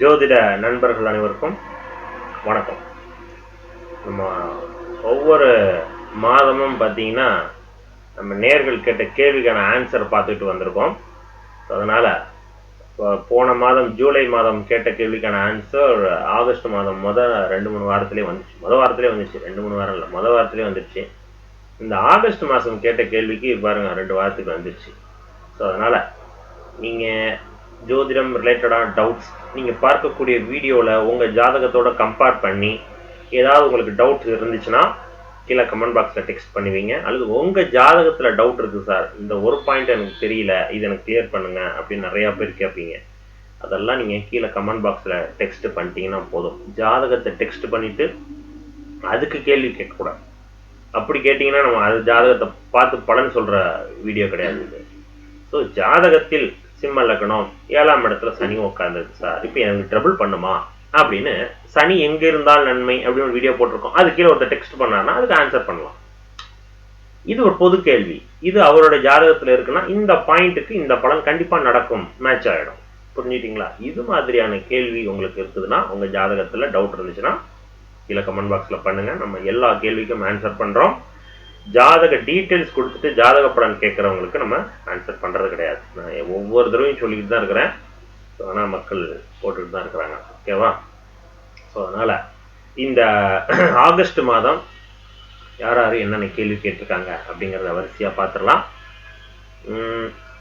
ஜோதிட நண்பர்கள் அனைவருக்கும் வணக்கம். நம்ம ஒவ்வொரு மாதமும் பார்த்தீங்கன்னா நம்ம நேர்கள் கேட்ட கேள்விக்கான ஆன்சர் பார்த்துட்டு வந்திருக்கோம். அதனால் போன மாதம் ஜூலை மாதம் கேட்ட கேள்விக்கான ஆன்சர் ஆகஸ்ட் மாதம் முதல் 2-3 வாரத்திலே வந்துச்சு. வாரத்திலே வந்துச்சு, 2-3 வாரம் இல்லை, வாரத்திலே வந்துடுச்சு. இந்த ஆகஸ்ட் மாதம் கேட்ட கேள்விக்கு பாருங்க 2 வாரத்துக்கு வந்துடுச்சு. ஸோ அதனால் நீங்கள் ஜோதிடம் ரிலேட்டடான டவுட்ஸ் நீங்கள் பார்க்கக்கூடிய வீடியோவில் உங்கள் ஜாதகத்தோட கம்பேர் பண்ணி ஏதாவது உங்களுக்கு டவுட் இருந்துச்சுன்னா கீழே கமெண்ட் பாக்ஸில் டெக்ஸ்ட் பண்ணுவீங்க. அல்லது உங்கள் ஜாதகத்தில் டவுட் இருக்குது சார், இந்த ஒரு பாயிண்ட் எனக்கு தெரியல, இது எனக்கு கிளியர் பண்ணுங்க அப்படின்னு நிறையா பேர் கேட்பீங்க. அதெல்லாம் நீங்கள் கீழே கமெண்ட் பாக்ஸில் டெக்ஸ்ட் பண்ணிட்டீங்கன்னா போதும். ஜாதகத்தை டெக்ஸ்ட் பண்ணிவிட்டு அதுக்கு கேள்வி கேட்கக்கூடாது. அப்படி கேட்டிங்கன்னா நம்ம அது ஜாதகத்தை பார்த்து பலன் சொல்கிற வீடியோ கிடையாது. ஸோ ஜாதகத்தில் சிம்ம லக்னம் 7ஆம் இடத்துல சனி உட்கார்ந்தது சார், இப்போ எனக்கு ட்ரபிள் பண்ணுமா அப்படின்னு சனி எங்க இருந்தால் நன்மை அப்படின்னு ஒரு வீடியோ போட்டிருக்கோம். அது கீழே ஒருத்தர் டெக்ஸ்ட் பண்ணாருன்னா அதுக்கு ஆன்சர் பண்ணலாம். இது ஒரு பொது கேள்வி. இது அவரோட ஜாதகத்துல இருக்குன்னா இந்த பாயிண்ட்டுக்கு இந்த பலன் கண்டிப்பா நடக்கும், மேட்ச் ஆயிடும். புரிஞ்சுட்டீங்களா? இது மாதிரியான கேள்வி உங்களுக்கு இருக்குதுன்னா, உங்க ஜாதகத்துல டவுட் இருந்துச்சுன்னா கீழே கமெண்ட் பாக்ஸ்ல பண்ணுங்க. நம்ம எல்லா கேள்விக்கும் ஆன்சர் பண்றோம். ஜாதக டீட்டெயில்ஸ் கொடுத்துட்டு ஜாதக பலன் கேட்குறவங்களுக்கு நம்ம ஆன்சர் பண்ணுறது கிடையாது. நான் ஒவ்வொரு தடவையும் சொல்லிக்கிட்டு தான் இருக்கிறேன். ஸோ ஆனால் மக்கள் போட்டுக்கிட்டு தான் இருக்கிறாங்க. ஓகேவா? ஸோ அதனால் இந்த ஆகஸ்ட் மாதம் யார் யார் என்னென்ன கேள்வி கேட்டிருக்காங்க அப்படிங்கிறத வரிசையாக பார்த்துடலாம்.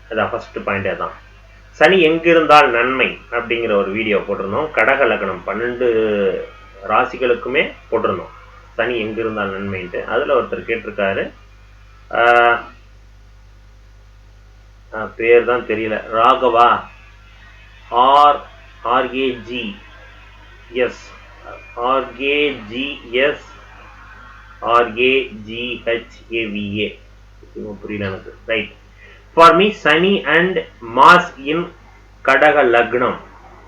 அதான் ஃபஸ்ட்டு பாயிண்டே தான். சனி எங்கிருந்தால் நன்மை அப்படிங்கிற ஒரு வீடியோ போட்டிருந்தோம். கடக லக்னம் 12 ராசிகளுக்குமே போட்டிருந்தோம். சனி எங்க இருந்தால் நன்மைன்ட்டு. அதுல ஒருத்தர் கேட்டிருக்காரு, பேர் தான் தெரியல, ராகவா RAGS புரியல எனக்கு. Right. For me Sani and Mars in கடக லக்னம்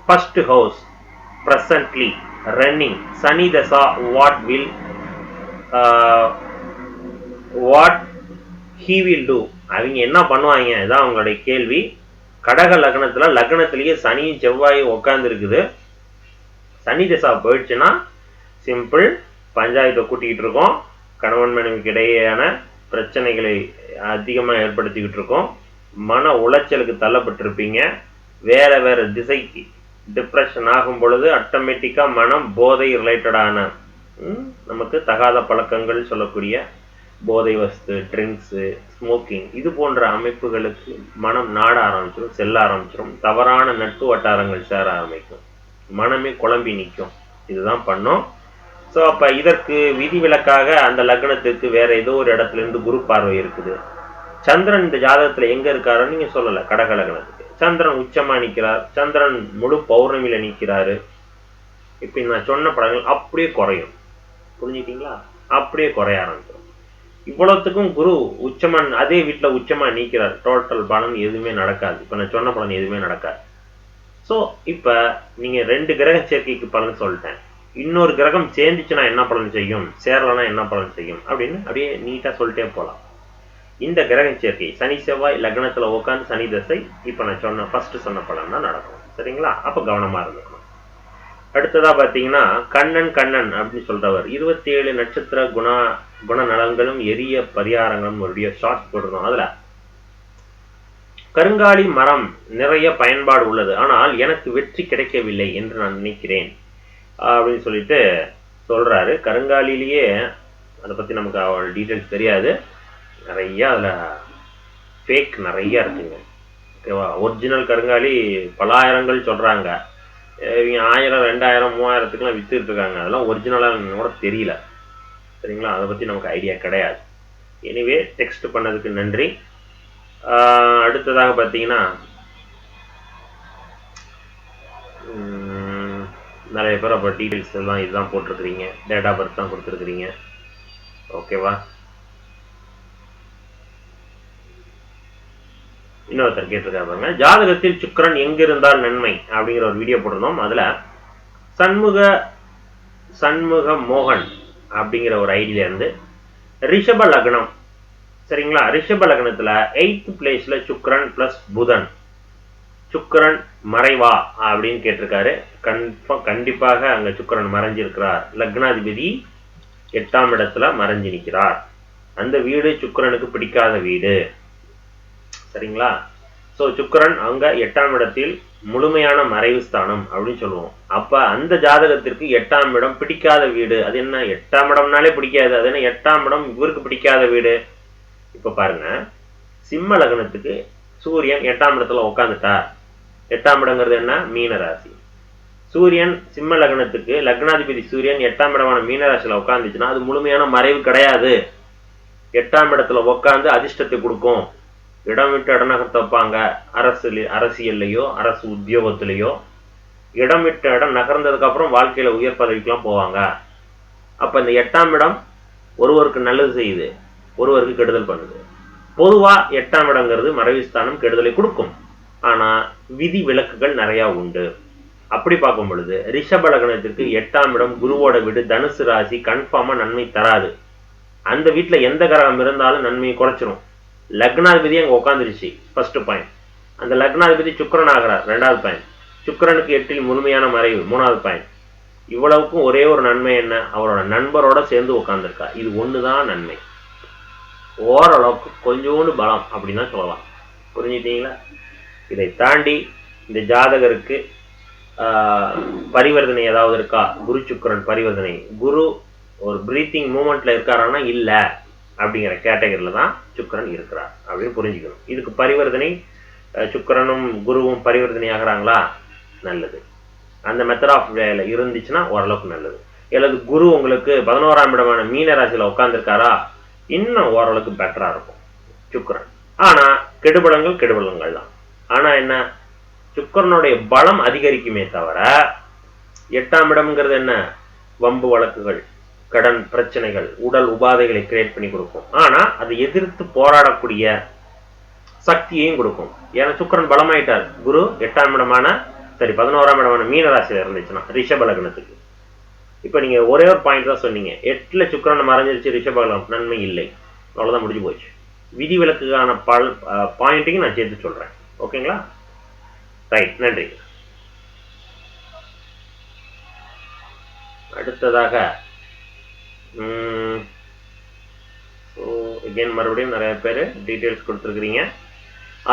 first house presently running Sani Dasa, what he will do. அவங்க என்ன பண்ணுவாங்க, இதான் அவங்களுடைய கேள்வி. கடக லக்னத்திலேயே சனியும் செவ்வாயும் உட்கார்ந்து இருக்குது. சனி தசா போயிடுச்சுன்னா சிம்பிள், பஞ்சாயத்தை கூட்டிக்கிட்டு இருக்கோம். கணவன் மனைவிக்கு இடையேயான பிரச்சனைகளை அதிகமாக ஏற்படுத்திக்கிட்டு இருக்கோம். மன உளைச்சலுக்கு தள்ளப்பட்டிருப்பீங்க. வேற வேற திசைக்கு டிப்ரெஷன் ஆகும் பொழுது ஆட்டோமேட்டிக்கா மனம் போதை ரிலேட்டடான நமக்கு தகாத பழக்கங்கள் சொல்லக்கூடிய போதை வஸ்து, ட்ரிங்க்ஸு, ஸ்மோக்கிங், இது போன்ற அமைப்புகளுக்கு மனம் நாட ஆரம்பிச்சிடும், செல்ல ஆரம்பிச்சிடும். தவறான நட்பு வட்டாரங்கள் சேர ஆரம்பிக்கும். மனமே குழம்பி நிற்கும். இதுதான் பண்ணும். ஸோ அப்போ இதற்கு விதிவிலக்காக அந்த லக்னத்துக்கு வேற ஏதோ ஒரு இடத்துல இருந்து குரு பார்வை இருக்குது. சந்திரன் இந்த ஜாதகத்தில் எங்க இருக்காருன்னு நீங்க சொல்லலை. கடக லக்னத்துக்கு சந்திரன் உச்சமா நிற்கிறார், சந்திரன் முழு பௌர்ணமியில நிற்கிறாரு. இப்ப நான் சொன்ன படங்கள் அப்படியே குறையும். புரிஞ்சுக்கிட்டீங்களா? அப்படியே குறைய ஆரம்பிச்சிடும். இவ்வளவுத்துக்கும் குரு உச்சமா அதே வீட்டுல உச்சமா நிற்கிறார். டோட்டல் பலன் எதுவுமே நடக்காது. இப்ப நான் சொன்ன பலன் எதுவுமே நடக்காது. ஸோ இப்ப நீங்க 2 கிரக சேர்க்கைக்கு பலன் சொல்லிட்டேன். இன்னொரு கிரகம் சேர்ந்துச்சுன்னா என்ன பலன் செய்யும், சேரலன்னா என்ன பலன் செய்யும் அப்படின்னு அப்படியே நீட்டா சொல்லிட்டே போலாம். இந்த கிரக சேர்க்கை சனி செவ்வாய் லக்னத்துல உட்காந்து சனி தசை இப்ப நான் சொன்ன ஃபர்ஸ்ட் சொன்ன பலன் தான் நடக்கும். சரிங்களா? அப்ப கவனமா இருந்துக்கணும். அடுத்ததா பாத்தீங்கன்னா கண்ணன் அப்படின்னு சொல்றவர் 27 நட்சத்திர குணநலன்களும் எரிய பரிகாரங்களும் ஒரு ஷார்ட் போட்டிருந்தோம். அதுல கருங்காலி மரம் நிறைய பயன்பாடு உள்ளது, ஆனால் எனக்கு வெற்றி கிடைக்கவில்லை என்று நான் நினைக்கிறேன் அப்படின்னு சொல்லிட்டு சொல்றாரு. கருங்காலிலேயே அதை பத்தி நமக்கு அவள் டீட்டெயில்ஸ் தெரியாது. நிறைய அதில் ஃபேக் நிறைய இருக்குங்க. ஓகேவா? ஒரிஜினல் கருங்காலி பல ஆயிரங்கள் சொல்கிறாங்க. இவங்க 1000, 2000, 3000க்குலாம் விற்றுட்டு இருக்காங்க. அதெல்லாம் ஒரிஜினலாக கூட தெரியல. சரிங்களா? அதை பற்றி நமக்கு ஐடியா கிடையாது. எனிவே டெக்ஸ்ட் பண்ணதுக்கு நன்றி. அடுத்ததாக பார்த்தீங்கன்னா நிறைய பேர் அப்போ டீட்டெயில்ஸ் எல்லாம் இதுதான் போட்டிருக்கிறீங்க, டேட் ஆஃப் பர்த் தான் கொடுத்துருக்குறீங்க. ஓகேவா? இன்னொருத்தர் கேட்டிருக்காங்க, ஜாதகத்தில் சுக்கிரன் எங்கிருந்தால் நன்மை அப்படிங்கிற ஒரு வீடியோ போட்டிருந்தோம். அதுல சண்முக மோகன் அப்படிங்கிற ஒரு ஐடியில இருந்து ரிஷப லக்னம், சரிங்களா? ரிஷப லக்னத்துல 8th பிளேஸ்ல சுக்கிரன் பிளஸ் புதன் சுக்கிரன் மறைவா அப்படின்னு கேட்டிருக்காரு. கண்டிப்பாக அங்க சுக்கிரன் மறைஞ்சிருக்கிறார். லக்னாதிபதி 8ஆம் இடத்துல மறைஞ்சு நிற்கிறார். அந்த வீடு சுக்கிரனுக்கு பிடிக்காத வீடு. சரிங்களா? ஸோ சுக்கிரன் அங்க 8ஆம் இடத்தில் முழுமையான மறைவு ஸ்தானம் அப்படின்னு சொல்லுவோம். அப்ப அந்த ஜாதகத்திற்கு 8ஆம் இடம் பிடிக்காத வீடு. அது என்ன? 8ஆம் இடம்னாலே பிடிக்காது. அது என்ன 8ஆம் இடம் இவருக்கு பிடிக்காத வீடு? இப்ப பாருங்க, சிம்ம லக்னத்துக்கு சூரியன் 8ஆம் இடத்துல உட்காந்துட்டார். 8ஆம் இடங்கிறது என்ன? மீன ராசி. சூரியன் சிம்ம லக்னத்துக்கு லக்னாதிபதி சூரியன் 8ஆம் இடமான மீனராசியில உட்காந்துச்சுன்னா அது முழுமையான மறைவு கிடையாது. 8ஆம் இடத்துல உட்காந்து அதிர்ஷ்டத்தை கொடுக்கும். இடம் விட்டு இடநகர்த்த வைப்பாங்க. அரசியல்லையோ அரசு உத்தியோகத்திலேயோ இடம் விட்டு இடம் நகர்ந்ததுக்கு அப்புறம் வாழ்க்கையில உயர் பதவிக்கெல்லாம் போவாங்க. அப்ப இந்த 8ஆம் இடம் ஒருவருக்கு நல்லது செய்யுது, ஒருவருக்கு கெடுதல் பண்ணுது. பொதுவா 8ஆம் இடங்கிறது மறைவுஸ்தானம், கெடுதலை கொடுக்கும். ஆனா விதி விலக்குகள் நிறைய உண்டு. அப்படி பார்க்கும் பொழுது ரிஷப லக்னத்திற்கு 8ஆம் இடம் குருவோட வீடு தனுசு ராசி கன்ஃபார்மா நன்மை தராது. அந்த வீட்டுல எந்த கிரகம் இருந்தாலும் நன்மையை குறைச்சிரும். லக்னாதிபதி அங்க உட்காந்துருச்சு, ஃபர்ஸ்ட் பாயிண்ட். அந்த லக்னாதிபதி சுக்கிரன் ஆகிறார், 2வது பாயிண்ட். சுக்கிரனுக்கு 8இல் முழுமையான மறைவு, 3வது பாயிண்ட். இவ்வளவுக்கும் ஒரே ஒரு நன்மை என்ன? அவரோட நண்பரோட சேர்ந்து உட்கார்ந்துருக்கா. இது ஒண்ணுதான் நன்மை. ஓரளவுக்கு கொஞ்சோண்டு பலம் அப்படின்னு தான் சொல்லலாம். புரிஞ்சுட்டீங்களா? இதை தாண்டி இந்த ஜாதகருக்கு பரிவர்த்தனை ஏதாவது இருக்கா? குரு சுக்கிரன் பரிவர்த்தனை. குரு ஒரு பிரீத்திங் மூமெண்ட்ல இருக்காரான்னா இல்ல அப்படிங்கிற கேட்டகரியில தான் சுக்கிரன் இருக்கிறார் அப்படின்னு புரிஞ்சுக்கணும். இதுக்கு பரிவர்த்தனை சுக்கிரனும் குருவும் பரிவர்த்தனை ஆகிறாங்களா? நல்லது. அந்த மெத்தட் ஆஃப் வேல இருந்துச்சுன்னா ஓரளவுக்கு நல்லது. அல்லது குரு உங்களுக்கு 11ஆம் இடமான மீன ராசியில உட்கார்ந்துருக்காரா? இன்னும் ஓரளவுக்கு பெட்டரா இருக்கும் சுக்கிரன். ஆனா கெடுபலங்கள் தான். ஆனா என்ன? சுக்கிரனுடைய பலம் அதிகரிக்குமே தவிர 8ஆம் இடம்ங்கிறது என்ன? வம்பு வழக்குகள், கடன் பிரச்சனைகள், உடல் உபாதைகளை கிரியேட் பண்ணி கொடுக்கும். ஆனா அதை எதிர்த்து போராடக்கூடிய சக்தியையும் கொடுக்கும். ஏன்னா சுக்கிரன் பலமாயிட்டார். குரு 8ஆம் இடமான 11ஆம் இடமான மீனராசியில இருந்துச்சுன்னா ரிஷப லக்னத்துக்கு. இப்ப நீங்க ஒரே ஒரு பாயிண்ட் தான் சொன்னீங்க, 8ல சுக்கிரன் மறைஞ்சிருச்சு, ரிஷப லக்னம் நன்மை இல்லை, அவ்வளவுதான், முடிஞ்சு போச்சு. விதி விலக்குக்கான பாயிண்ட்டையும் நான் சேர்த்து சொல்றேன். ஓகேங்களா? ரைட், நன்றி. அடுத்ததாக மறுபடியும் நிறைய பேர் டீட்டெயில்ஸ் கொடுத்துருக்கிறீங்க.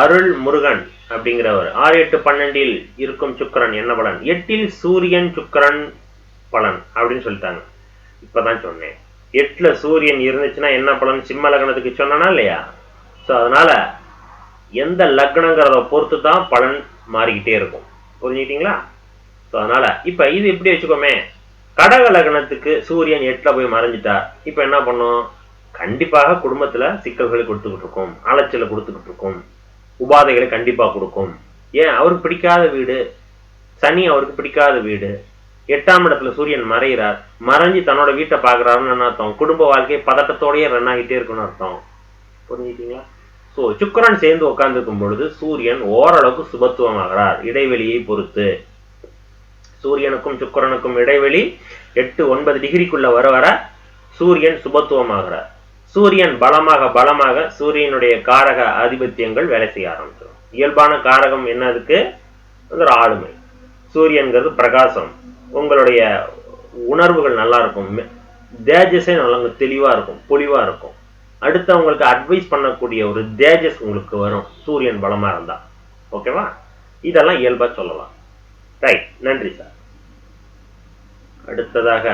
அருள் முருகன் அப்படிங்கிறவர் 6, 8, 12 இருக்கும் சுக்கிரன் என்ன பலன்? 8ல் சூரியன் சுக்கிரன் பலன் அப்படின்னு சொல்லிட்டாங்க. இப்பதான் சொன்னேன். 8ல சூரியன் இருந்துச்சுன்னா என்ன பலன்? சிம்ம லக்னத்துக்கு சொன்னா இல்லையா? ஸோ அதனால எந்த லக்னங்கிறத பொறுத்து தான் பலன் மாறிக்கிட்டே இருக்கும். புரிஞ்சுக்கிட்டீங்களா? ஸோ அதனால இப்ப இது எப்படி வச்சுக்கோமே, கடக லக்னத்துக்கு சூரியன் 8ல போய் மறைஞ்சிட்டா இப்ப என்ன பண்ணும்? கண்டிப்பாக குடும்பத்துல சிக்கல்களை கொடுத்துக்கிட்டு இருக்கும், அலைச்சலை கொடுத்துக்கிட்டு இருக்கும், உபாதைகளை கண்டிப்பா கொடுக்கும். ஏன்? அவருக்கு பிடிக்காத வீடு, சனி அவருக்கு பிடிக்காத வீடு. 8ஆம் இடத்துல சூரியன் மறைகிறார், மறைஞ்சு தன்னோட வீட்டை பாக்குறாருன்னு அர்த்தம். குடும்ப வாழ்க்கையை பதட்டத்தோடய ரன் ஆகிட்டே இருக்குன்னு அர்த்தம். புரிஞ்சுக்கிட்டீங்களா? ஸோ சுக்கிரன் சேர்ந்து உட்கார்ந்துருக்கும் பொழுது சூரியன் ஓரளவுக்கு சுபத்துவம் ஆகிறார். இடைவெளியை பொறுத்து சூரியனுக்கும் சுக்கிரனுக்கும் இடைவெளி 8, 9 டிகிரிக்குள்ள வர சூரியன் சுபத்துவம் ஆகிறார். சூரியன் பலமாக சூரியனுடைய காரக ஆதிபத்தியங்கள் வேலை செய்ய ஆரம்பிச்சிடும். இயல்பான காரகம் என்ன? அதுக்கு ஆளுமை. சூரியன்கிறது பிரகாசம். உங்களுடைய உணர்வுகள் நல்லா இருக்கும், தேஜஸே நல்லா தெளிவா இருக்கும், பொலிவா இருக்கும். அடுத்து உங்களுக்கு அட்வைஸ் பண்ணக்கூடிய ஒரு தேஜஸ் உங்களுக்கு வரும் சூரியன் பலமா இருந்தா. ஓகேவா? இதெல்லாம் இயல்பா சொல்லலாம். ரைட், நன்றி சார். அடுத்ததாக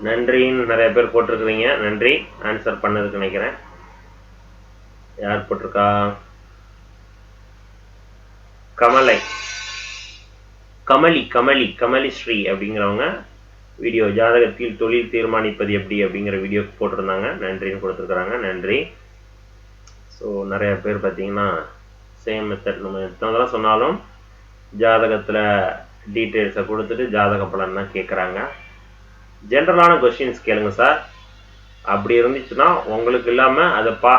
நன்றின்னு நிறைய பேர் போட்டிருக்கிறீங்க. நன்றி, ஆன்சர் பண்ணதுக்கு நினைக்கிறேன். யார் போட்டிருக்கா? கமலி ஸ்ரீ அப்படிங்கிறவங்க வீடியோ ஜாதகத்தில் தொழில் தீர்மானிப்பது எப்படி அப்படிங்கிற வீடியோ போட்டிருந்தாங்க. நன்றின்னு கொடுத்துருக்குறாங்க. நன்றி. ஸோ நிறைய பேர் பார்த்தீங்கன்னா சேம் மெத்தட், நம்ம எத்தனை சொன்னாலும் ஜாதகத்தில் டீட்டெயில்ஸை கொடுத்துட்டு ஜாதக பலன் தான் கேட்குறாங்க. ஜென்ரலான கொஸ்டின்ஸ் கேளுங்க சார். அப்படி இருந்துச்சுன்னா உங்களுக்கு இல்லாமல்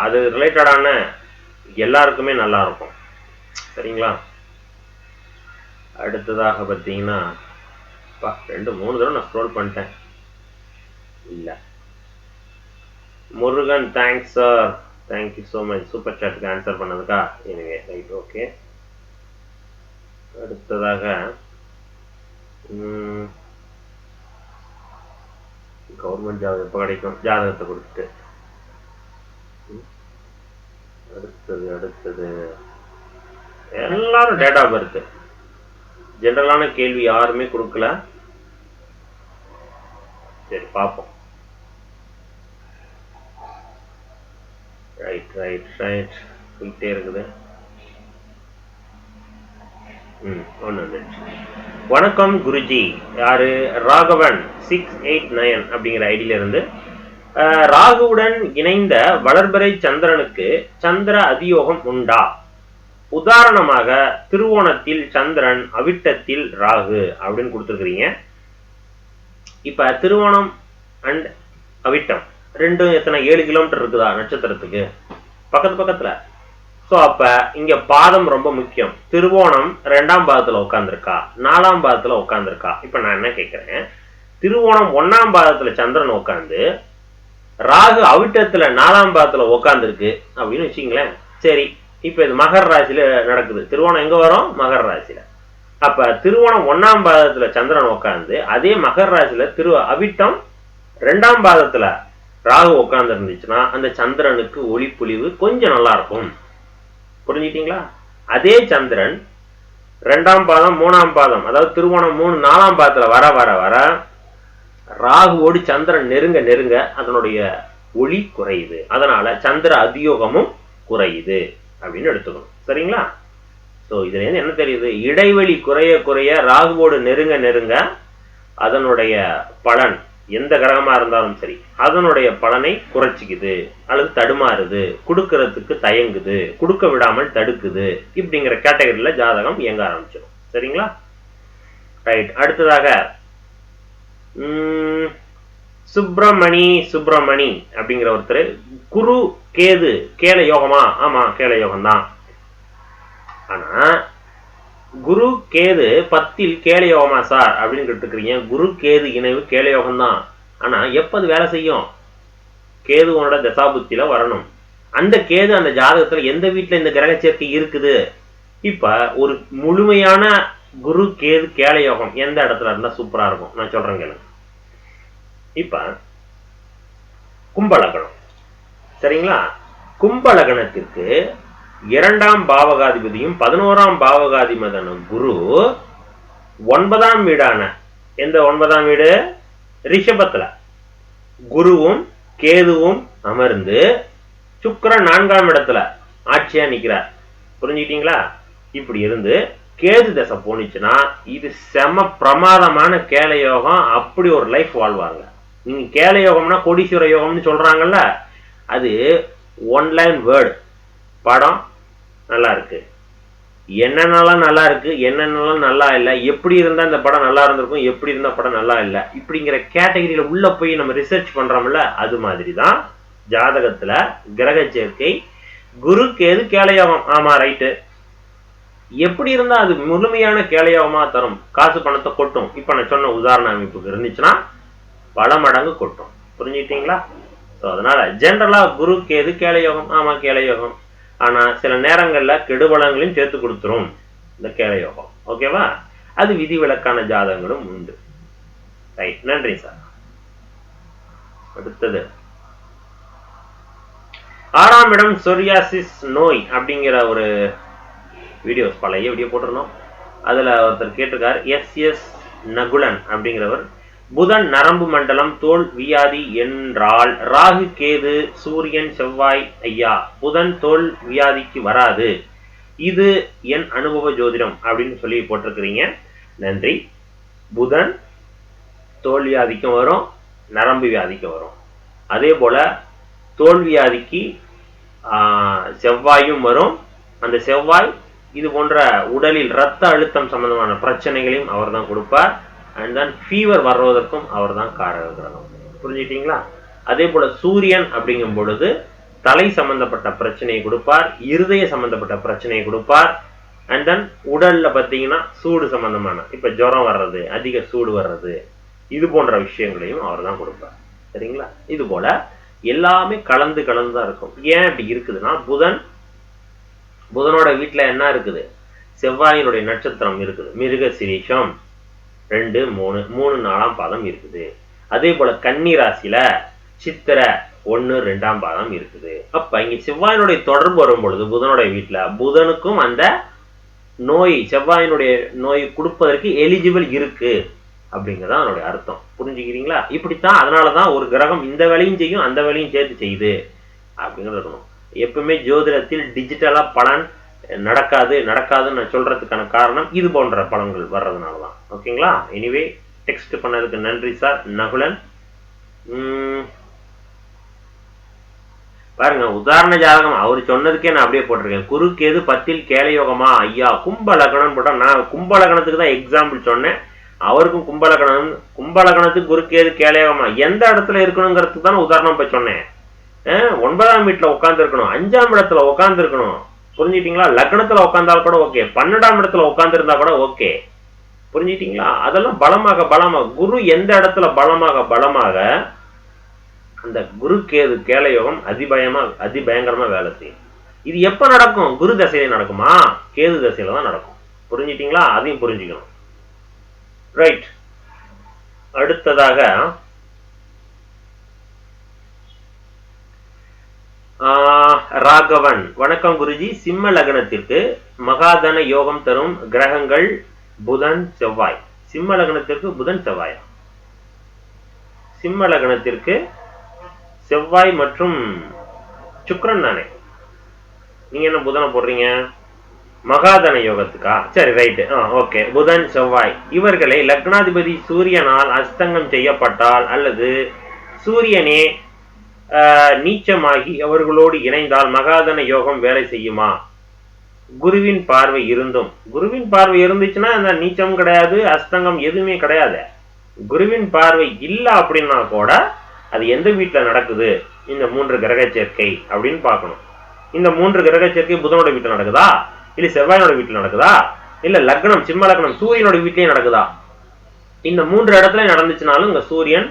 அது ரிலேட்டடான எல்லாருக்குமே நல்லா இருக்கும். சரிங்களா? அடுத்ததாக பார்த்தீங்கன்னா 2, 3 தடவை நான் ஸ்க்ரோல் பண்ணிட்டேன். இல்லை, Murugan thanks sir, thank you so much super சாட்டுக்கு ஆன்சர் பண்ணதுக்கா. Anyway right, okay. அடுத்ததாக கவர்மெண்ட் ஜாப் எப்போ கிடைக்கும், ஜாதகத்தை கொடுத்துட்டு. அடுத்தது எல்லாரும் டேட் ஆஃப் பர்த். ஜெனரலான கேள்வி யாருமே கொடுக்கல. சரி பார்ப்போம். ரைட் ரைட் ரைட் போயிட்டே இருக்குது. ஒன்று. வணக்கம் குருஜி, யாரு? ராகவன் 689 அப்படிங்கிற ஐடியில இருந்து. ராகுவுடன் இணைந்த வளர்பிறை சந்திரனுக்கு சந்திர அதியோகம் உண்டா? உதாரணமாக திருவோணத்தில் சந்திரன், அவிட்டத்தில் ராகு அப்படின்னு கொடுத்துருக்கிறீங்க. இப்ப திருவோணம் அண்ட் அவிட்டம் ரெண்டும் எத்தனை 7 கிலோமீட்டர் இருக்குதா நட்சத்திரத்துக்கு பக்கத்துல. ஸோ அப்ப இங்க பாதம் ரொம்ப முக்கியம். திருவோணம் 2ஆம் பாதத்துல உட்காந்துருக்கா, 4ஆம் பாதத்துல உட்காந்துருக்கா? இப்ப நான் என்ன கேட்கிறேன், திருவோணம் 1ஆம் பாதத்துல சந்திரன் உட்காந்து ராகு அவிட்டத்துல 4ஆம் பாதத்துல உட்காந்துருக்கு அப்படின்னு வச்சுங்களேன். சரி, இப்ப இது மகர ராசியில நடக்குது. திருவோணம் எங்க வரும்? மகர ராசியில. அப்ப திருவோணம் 1ஆம் பாதத்துல சந்திரன் உட்காந்து, அதே மகர ராசியில அவிட்டம் 2ஆம் பாதத்துல ராகு உட்கார்ந்து இருந்துச்சுன்னா அந்த சந்திரனுக்கு ஒளிப்பொழிவு கொஞ்சம் நல்லா இருக்கும். புரிஞ்சுட்டீங்களா? அதே சந்திரன் 2ஆம் பாதம் 3ஆம் பாதம், அதாவது திருவோணம் 3 4ஆம் பாதத்துல வர வர வர ராகுவோடு சந்திரன் நெருங்க நெருங்க அதனுடைய ஒளி குறையுது. அதனால சந்திர அதியோகமும் குறையுது அப்படின்னு எடுத்துக்கணும். சரிங்களா? ஸோ இதுல இருந்து என்ன தெரியுது, இடைவெளி குறைய குறைய ராகுவோடு நெருங்க நெருங்க அதனுடைய பலன் எந்த கிரகமா இருந்தாலும் சரி அதனுடைய பலனை குறைச்சிக்குது அல்லது தடுமாறுது, கொடுக்கறதுக்கு தயங்குது, கொடுக்க விடாமல் தடுக்குது. இப்படிங்கிற கேட்டகரியில ஜாதகம் இயங்க ஆரம்பிச்சிடும். சரிங்களா? ரைட். அடுத்ததாக சுப்பிரமணி அப்படிங்கிற ஒருத்தர், குரு கேது கேல யோகமா? ஆமா, கேல யோகம் தான். ஆனா குரு கேது 10ல் கேலயோகமா சார் அப்படின்னு கேட்டுக்கிறீங்க. குரு கேது இணைவு கேலயோகம் தான். ஆனா எப்ப அது வேலை செய்யும்? கேதுவோட தசாபுத்தியில வரணும். அந்த கேது அந்த ஜாதகத்துல எந்த வீட்டுல இந்த கிரக சேர்க்கை இருக்குது? இப்ப ஒரு முழுமையான குரு கேது கேலயோகம் எந்த இடத்துல இருந்தா சூப்பரா இருக்கும் நான் சொல்றேன் கேளுங்க. இப்ப கும்பலகணம், சரிங்களா? கும்பலகணத்திற்கு 2ஆம் பாவகாதிபதியும் 11ஆம் பாவகாதிபதியும் குரு 9ஆம் வீடான எந்த 9ஆம் வீடு? ரிஷபத்துல குருவும் கேதுவும் அமர்ந்து சுக்கிரன் 4ஆம் இடத்துல ஆட்சியா நிக்கிறார். புரிஞ்சுக்கிட்டீங்களா? இப்படி இருந்து கேது தசை போனிச்சுன்னா இது செம பிரமாதமான கேலயோகம். அப்படி ஒரு லைஃப் வாழ்வாங்க. நீங்க கேலயோகம்னா கோடீஸ்வர யோகம்னு சொல்றாங்கல்ல, அது 1 லைன் வேர்டு. படம் நல்லா இருக்கு, என்னென்னலாம் நல்லா இருக்கு, என்னென்னலாம் நல்லா இல்லை, எப்படி இருந்தா இந்த படம் நல்லா இருந்திருக்கும், எப்படி இருந்தா படம் நல்லா இல்லை, இப்படிங்கிற கேட்டகரியில உள்ள போய் நம்ம ரிசர்ச் பண்றோம்ல, அது மாதிரிதான் ஜாதகத்துல கிரக சேர்க்கை குரு கேது கேலயோகம். ஆமா ரைட்டு. எப்படி இருந்தா அது முழுமையான கேலயோகமா தரும், காசு பணத்தை கொட்டும். இப்ப நான் சொன்ன உதாரண அமைப்புக்கு இருந்துச்சுன்னா பல மடங்கு கொட்டும். புரிஞ்சுக்கிட்டீங்களா? அதனால ஜென்ரலா குரு கேது கேலயோகம். ஆமா கேலயோகம். ஆனா சில நேரங்கள்ல கெடுபலங்களையும் சேர்த்து கொடுத்துரும் இந்த கேலயோகம். ஓகேவா? அது விதிவிலக்கான ஜாதகங்களும் உண்டு. ரைட், நன்றி சார். அடுத்தது 6ஆம் இடம் சொரியாசிஸ் நோய் அப்படிங்கிற ஒரு வீடியோஸ், பழைய வீடியோ போட்டிருந்தோம். அதுல ஒருத்தர் கேட்டிருக்கார், எஸ் நகுலன் அப்படிங்கிறவர், புதன் நரம்பு மண்டலம் தோல் வியாதி என்றால் ராகு கேது சூரியன் செவ்வாய் ஐயா புதன் தோல் வியாதிக்கு வராது, இது என் அனுபவ ஜோதிடம் அப்படின்னு சொல்லி போட்டிருக்கிறீங்க. நன்றி. புதன் தோல் வியாதிக்கும் வரும், நரம்பு வியாதிக்கும் வரும். அதே போல தோல் வியாதிக்கு செவ்வாயும் வரும். அந்த செவ்வாய் இது போன்ற உடலில் இரத்த அழுத்தம் சம்பந்தமான பிரச்சனைகளையும் அவர் தான் கொடுப்பார். அண்ட் தென் ஃபீவர் வர்றதற்கும் அவர் தான் காரக கிரகம். புரிஞ்சுட்டீங்களா? அதே போல சூரியன் அப்படிங்கும் பொழுது தலை சம்பந்தப்பட்ட பிரச்சனையை கொடுப்பார், இருதய சம்பந்தப்பட்ட பிரச்சனையை கொடுப்பார். அண்ட் தென் உடல்ல பார்த்தீங்கன்னா சூடு சம்பந்தமான, இப்ப ஜுரம் வர்றது, அதிக சூடு வர்றது, இது போன்ற விஷயங்களையும் அவர் தான் கொடுப்பார். சரிங்களா? இது போல எல்லாமே கலந்து கலந்து தான் இருக்கும். ஏன் இப்படி இருக்குதுன்னா புதனோட வீட்டுல என்ன இருக்குது, செவ்வாயினுடைய நட்சத்திரம் இருக்குது, மிருக சிரீஷம் 2, 3, 3, 4ஆம் பாதம் இருக்குது. அதே போல கன்னி ராசியில சித்திரை 1, 2ஆம் பாதம் இருக்குது. அப்ப இங்க செவ்வாயினுடைய தொடர்பு வரும் பொழுது புதனுடைய வீட்டுல புதனுக்கும் அந்த நோய், செவ்வாயினுடைய நோய் கொடுப்பதற்கு எலிஜிபிள் இருக்கு அப்படிங்கிறதான் அதனுடைய அர்த்தம். புரிஞ்சுக்கிறீங்களா? இப்படித்தான், அதனாலதான் ஒரு கிரகம் இந்த வேலையும் செய்யும் அந்த வேலையும் சேர்த்து செய்யுது அப்படிங்கிறது இருக்கணும். எப்பவுமே ஜோதிடத்தில் டிஜிட்டலா பலன் நடக்காதுன்னு சொல்றதுக்கான காரணம் இது போன்ற பலன்கள் வர்றதுனாலதான். ஓகேங்களா? எனிவே டெக்ஸ்ட் பண்ணதுக்கு நன்றி சார் நகுலன். பாருங்க, உதாரண ஜாதகம் அவர் சொன்னதுக்கே நான் அப்படியே போட்டிருக்கேன். குருக்கேது 10ல் கேலயோகமா ஐயா, கும்ப லக்னம் போட்டா, நான் கும்ப லக்னத்துக்கு தான் எக்ஸாம்பிள் சொன்னேன். அவருக்கும் கும்பலகணத்துக்கு குருக்கேது கேலயோகமா எந்த இடத்துல இருக்கணுங்கிறதுக்கு தானே உதாரணம் இப்ப சொன்னேன். 9ஆம் வீட்டுல உட்கார்ந்து இருக்கணும், 5ஆம் இடத்துல உட்கார்ந்து இருக்கணும். புரிஞ்சுட்டீங்களா? லக்னத்துல உட்கார்ந்தாலும் கூட ஓகே, 12ஆம் இடத்துல உட்கார்ந்து இருந்தா கூட ஓகே. புரிஞ்சுட்டீங்களா? அதெல்லாம் பலமாக குரு எந்த இடத்துல பலமாக அந்த குரு கேது கேலயோகம் அதிபயங்கரமா வேலை செய்யும். இது எப்ப நடக்கும்? குரு தசையில நடக்குமா? கேது தசையில தான் நடக்கும். புரிஞ்சுட்டீங்களா? அதையும் புரிஞ்சுக்கணும். ரைட். அடுத்ததாக ராகவன், வணக்கம் குருஜி. சிம்ம லக்னத்திற்கு மகாதன யோகம் தரும் கிரகங்கள் புதன் செவ்வாய். சிம்ம லக்னத்திற்கு புதன் செவ்வாய். சிம்ம லக்னத்திற்கு செவ்வாய் மற்றும் சுக்கிரன் தானே. நீங்க என்ன புதனை போடுறீங்க? மகாதன யோகத்துக்கா? சரி, ரைட்டு. ஓகே. புதன் செவ்வாய் இவர்களை லக்னாதிபதி சூரியனால் அஸ்தங்கம் செய்யப்பட்டால் அல்லது சூரியனே நீச்சமாகி அவர்களோடு இணைந்தால் மகாதன யோகம் வேலை செய்யுமா? குருவின் பார்வை இருந்துச்சுன்னா அந்த நீச்சம் கிடையாது, அஸ்தங்கம் எதுவுமே கிடையாது. குருவின் பார்வை இல்லை அப்படின்னா கூட அது எந்த வீட்டுல நடக்குது, இந்த 3 கிரக சேர்க்கை அப்படின்னு பார்க்கணும். இந்த 3 கிரக சேர்க்கை புதனோட வீட்டுல நடக்குதா, இல்ல செவ்வாயோட வீட்டுல நடக்குதா, இல்ல லக்னம் சிம்ம லக்னம் சூரியனோட வீட்லயே நடக்குதா? இந்த 3 இடத்துல நடந்துச்சுனாலும் இங்க சூரியன்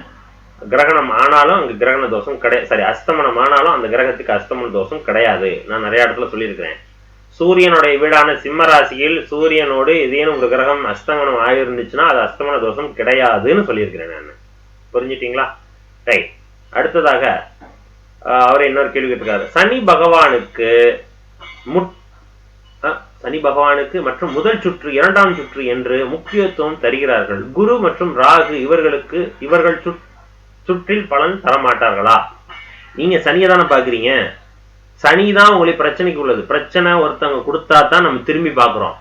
கிரகணம் ஆனாலும் அங்க கிரகண தோஷம் கிடையாது. சரி, அஸ்தமனம் ஆனாலும் அந்த கிரகத்துக்கு அஸ்தமன தோஷம் கிடையாது. நான் நிறைய இடத்துல சொல்லியிருக்கிறேன். சூரியனுடைய வீடான சிம்ம ராசியில் சூரியனோடு ஏதேனும் ஒரு கிரகம் அஸ்தமனம் ஆயிருந்துச்சுன்னா அது அஸ்தமன தோஷம் கிடையாதுன்னு சொல்லியிருக்கிறேன் நான். புரிஞ்சுட்டீங்களா? ரைட். அடுத்ததாக அவரை இன்னொரு கேள்வி கேட்டிருக்காரு. சனி பகவானுக்கு மற்றும் முதல் சுற்று 2ஆம் சுற்று என்று முக்கியத்துவம் தருகிறார்கள். குரு மற்றும் ராகு இவர்கள் சுற்றில் பலன் தரமாட்டார்களா? நீங்க சனியை தானே பாக்குறீங்க. சனிதான் உங்களுக்கு பிரச்சனைக்கு உள்ளது. பிரச்சனை ஒருத்தவங்க கொடுத்தா தான் நம்ம திரும்பி பாக்குறோம்.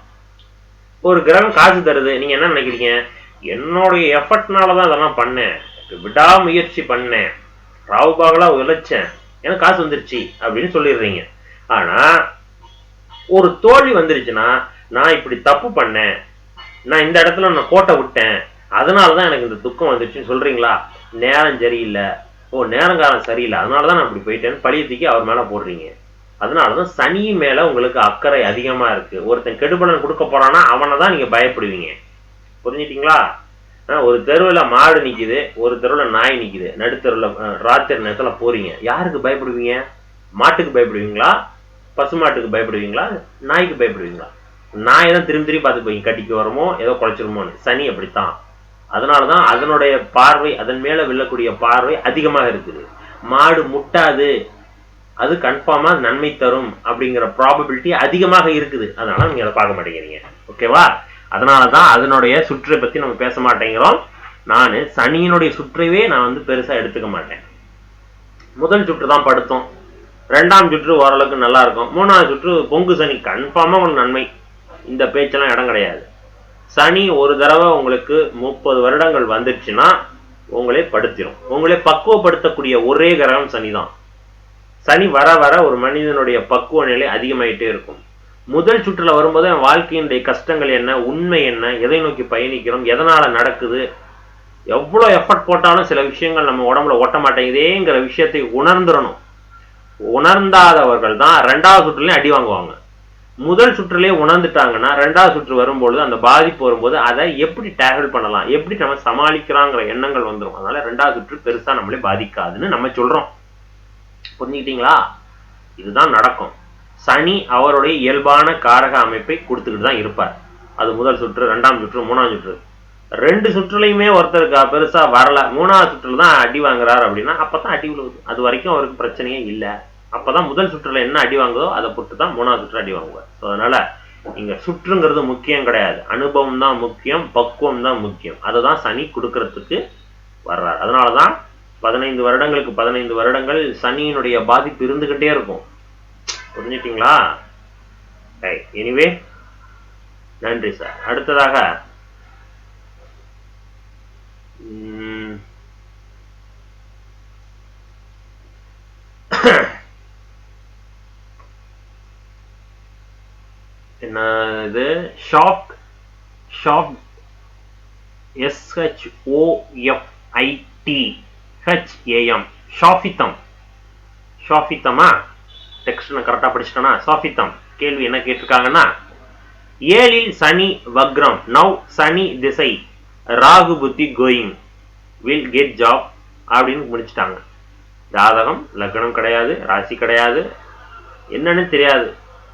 ஒரு கிரகம் காசு தருது, நீங்க என்ன நினைக்கிறீங்க? என்னுடைய எஃபர்ட்னாலதான் அதெல்லாம் பண்ணேன், விடாமுயற்சி பண்ணேன், ராவுபாகலா உழைச்சேன், எனக்கு காசு வந்துருச்சு அப்படின்னு சொல்லிடுறீங்க. ஆனா ஒரு தோல்வி வந்துருச்சுன்னா, நான் இப்படி தப்பு பண்ணேன், நான் இந்த இடத்துல நான் கோட்டை விட்டேன், அதனாலதான் எனக்கு இந்த துக்கம் வந்துருச்சுன்னு சொல்றீங்களா? நேரம் சரியில்லை, நேரங்காலம் சரியில்லை, அதனாலதான் நான் இப்படி போயிட்டேன்னு பழியத்துக்கு அவர் மேல போடுறீங்க. அதனாலதான் சனி மேல உங்களுக்கு அக்கறை அதிகமா இருக்கு. ஒருத்தன் கெடுபலன் கொடுக்க போறான்னா அவனை தான் நீங்க பயப்படுவீங்க. புரிஞ்சுட்டீங்களா? ஒரு தெருவுல மாடு நிக்குது, ஒரு தெருவுல நாய் நிக்குது, நடுத்தருவுல ராத்திரி நேரத்துல போறீங்க, யாருக்கு பயப்படுவீங்க? மாட்டுக்கு பயப்படுவீங்களா, பசுமாட்டுக்கு பயப்படுவீங்களா, நாய்க்கு பயப்படுவீங்களா? நாயை தான் திரும்பி பார்த்து போய் கட்டிக்கு வருமோ ஏதோ குறைச்சிருமோன்னு. சனி அப்படித்தான். அதனாலதான் அதனுடைய பார்வை, அதன் மேல விழக்கூடிய பார்வை அதிகமாக இருக்குது. மாடு முட்டாது, அது கன்ஃபார்மா நன்மை தரும் அப்படிங்கிற ப்ராபபிலிட்டி அதிகமாக இருக்குது. அதனால நீங்க அதை பார்க்க மாட்டேங்கிறீங்க. ஓகேவா? அதனாலதான் அதனுடைய சுற்றை பத்தி நம்ம பேச மாட்டேங்கிறோம். நான் சனியினுடைய சுற்றவே நான் பெருசா எடுத்துக்க மாட்டேன். முதல் சுற்று தான் படுத்தோம், 2ஆம் சுற்று ஓரளவுக்கு நல்லா இருக்கும், 3ஆவது சுற்று பொங்கு சனி கன்ஃபார்மா உங்களுக்கு நன்மை. இந்த பேச்செல்லாம் இடம் கிடையாது. சனி ஒரு தடவை உங்களுக்கு 30 வருடங்கள் வந்துடுச்சுன்னா உங்களே படுத்திடும். உங்களே பக்குவப்படுத்தக்கூடிய ஒரே கிரகம் சனி தான். சனி வர வர ஒரு மனிதனுடைய பக்குவ நிலை அதிகமாயிட்டே இருக்கும். முதல் சுற்றுல வரும்போது என் வாழ்க்கையினுடைய கஷ்டங்கள் என்ன, உண்மை என்ன, எதை நோக்கி பயணிக்கிறோம், எதனால நடக்குது, எவ்வளவு எஃபர்ட் போட்டாலும் சில விஷயங்கள் நம்ம உடம்புல ஓட்ட மாட்டேங்குதேங்கிற விஷயத்தை உணர்ந்துடணும். உணர்ந்தாதவர்கள் தான் 2ஆவது சுற்றுலயும் அடி வாங்குவாங்க. முதல் சுற்றுலயே உணர்ந்துட்டாங்கன்னா 2ஆவது சுற்று வரும்போது அந்த பாதிப்பு வரும்போது அதை எப்படி டேக்கிள் பண்ணலாம், எப்படி நம்ம சமாளிக்கிறாங்கிற எண்ணங்கள் வந்துடும். அதனால 2ஆவது சுற்று பெருசா நம்மளே பாதிக்காதுன்னு நம்ம சொல்றோம். புரிஞ்சுக்கிட்டீங்களா? இதுதான் நடக்கும். சனி அவருடைய இயல்பான காரக அமைப்பை கொடுத்துக்கிட்டு தான் இருப்பார். அது முதல் சுற்று, 2ஆம் சுற்று, 3ஆம் சுற்று, 2 சுற்றுலையுமே ஒருத்தருக்கு பெருசா வரல, 3ஆவது சுற்றுல தான் அடி வாங்குறாரு அப்படின்னா அப்பதான் அடி விழுவுது. அது வரைக்கும் அவருக்கு பிரச்சனையே இல்லை. அப்பதான் முதல் சுற்றுல என்ன அடி வாங்குதோ அதை பொறுத்து தான் 3ஆவது சுற்று அடி வாங்குவார். அதனால இங்க சுற்றுங்கிறது முக்கியம் கிடையாது, அனுபவம் தான் முக்கியம், பக்குவம் தான் முக்கியம். அதுதான் சனி கொடுக்கறதுக்கு வர்றார். அதனாலதான் 15 வருடங்களுக்கு 15 வருடங்கள் சனியினுடைய பாதிப்பு இருந்துகிட்டே இருக்கும். புரிஞ்சுட்டீங்களா? எனிவே நன்றி சார். அடுத்ததாக என்ன இது? Shaft SHOFITHAM ஷாஃபித்தமா? டெக்ஸ்ட் நான் கரெக்டா படிச்சிட்டேனா? ஷாஃபித்தம். கேள்வி என்ன கேட்டிருக்காங்கன்னா, 7ல் சனி வக்ரம், நவ் சனி திசை, ராகு புத்தி கோயிங், வில் கெட் ஜாப் அப்படின்னு முடிச்சுட்டாங்க. ஜாதகம் லக்னம் கிடையாது, ராசி கிடையாது, என்னன்னு தெரியாது.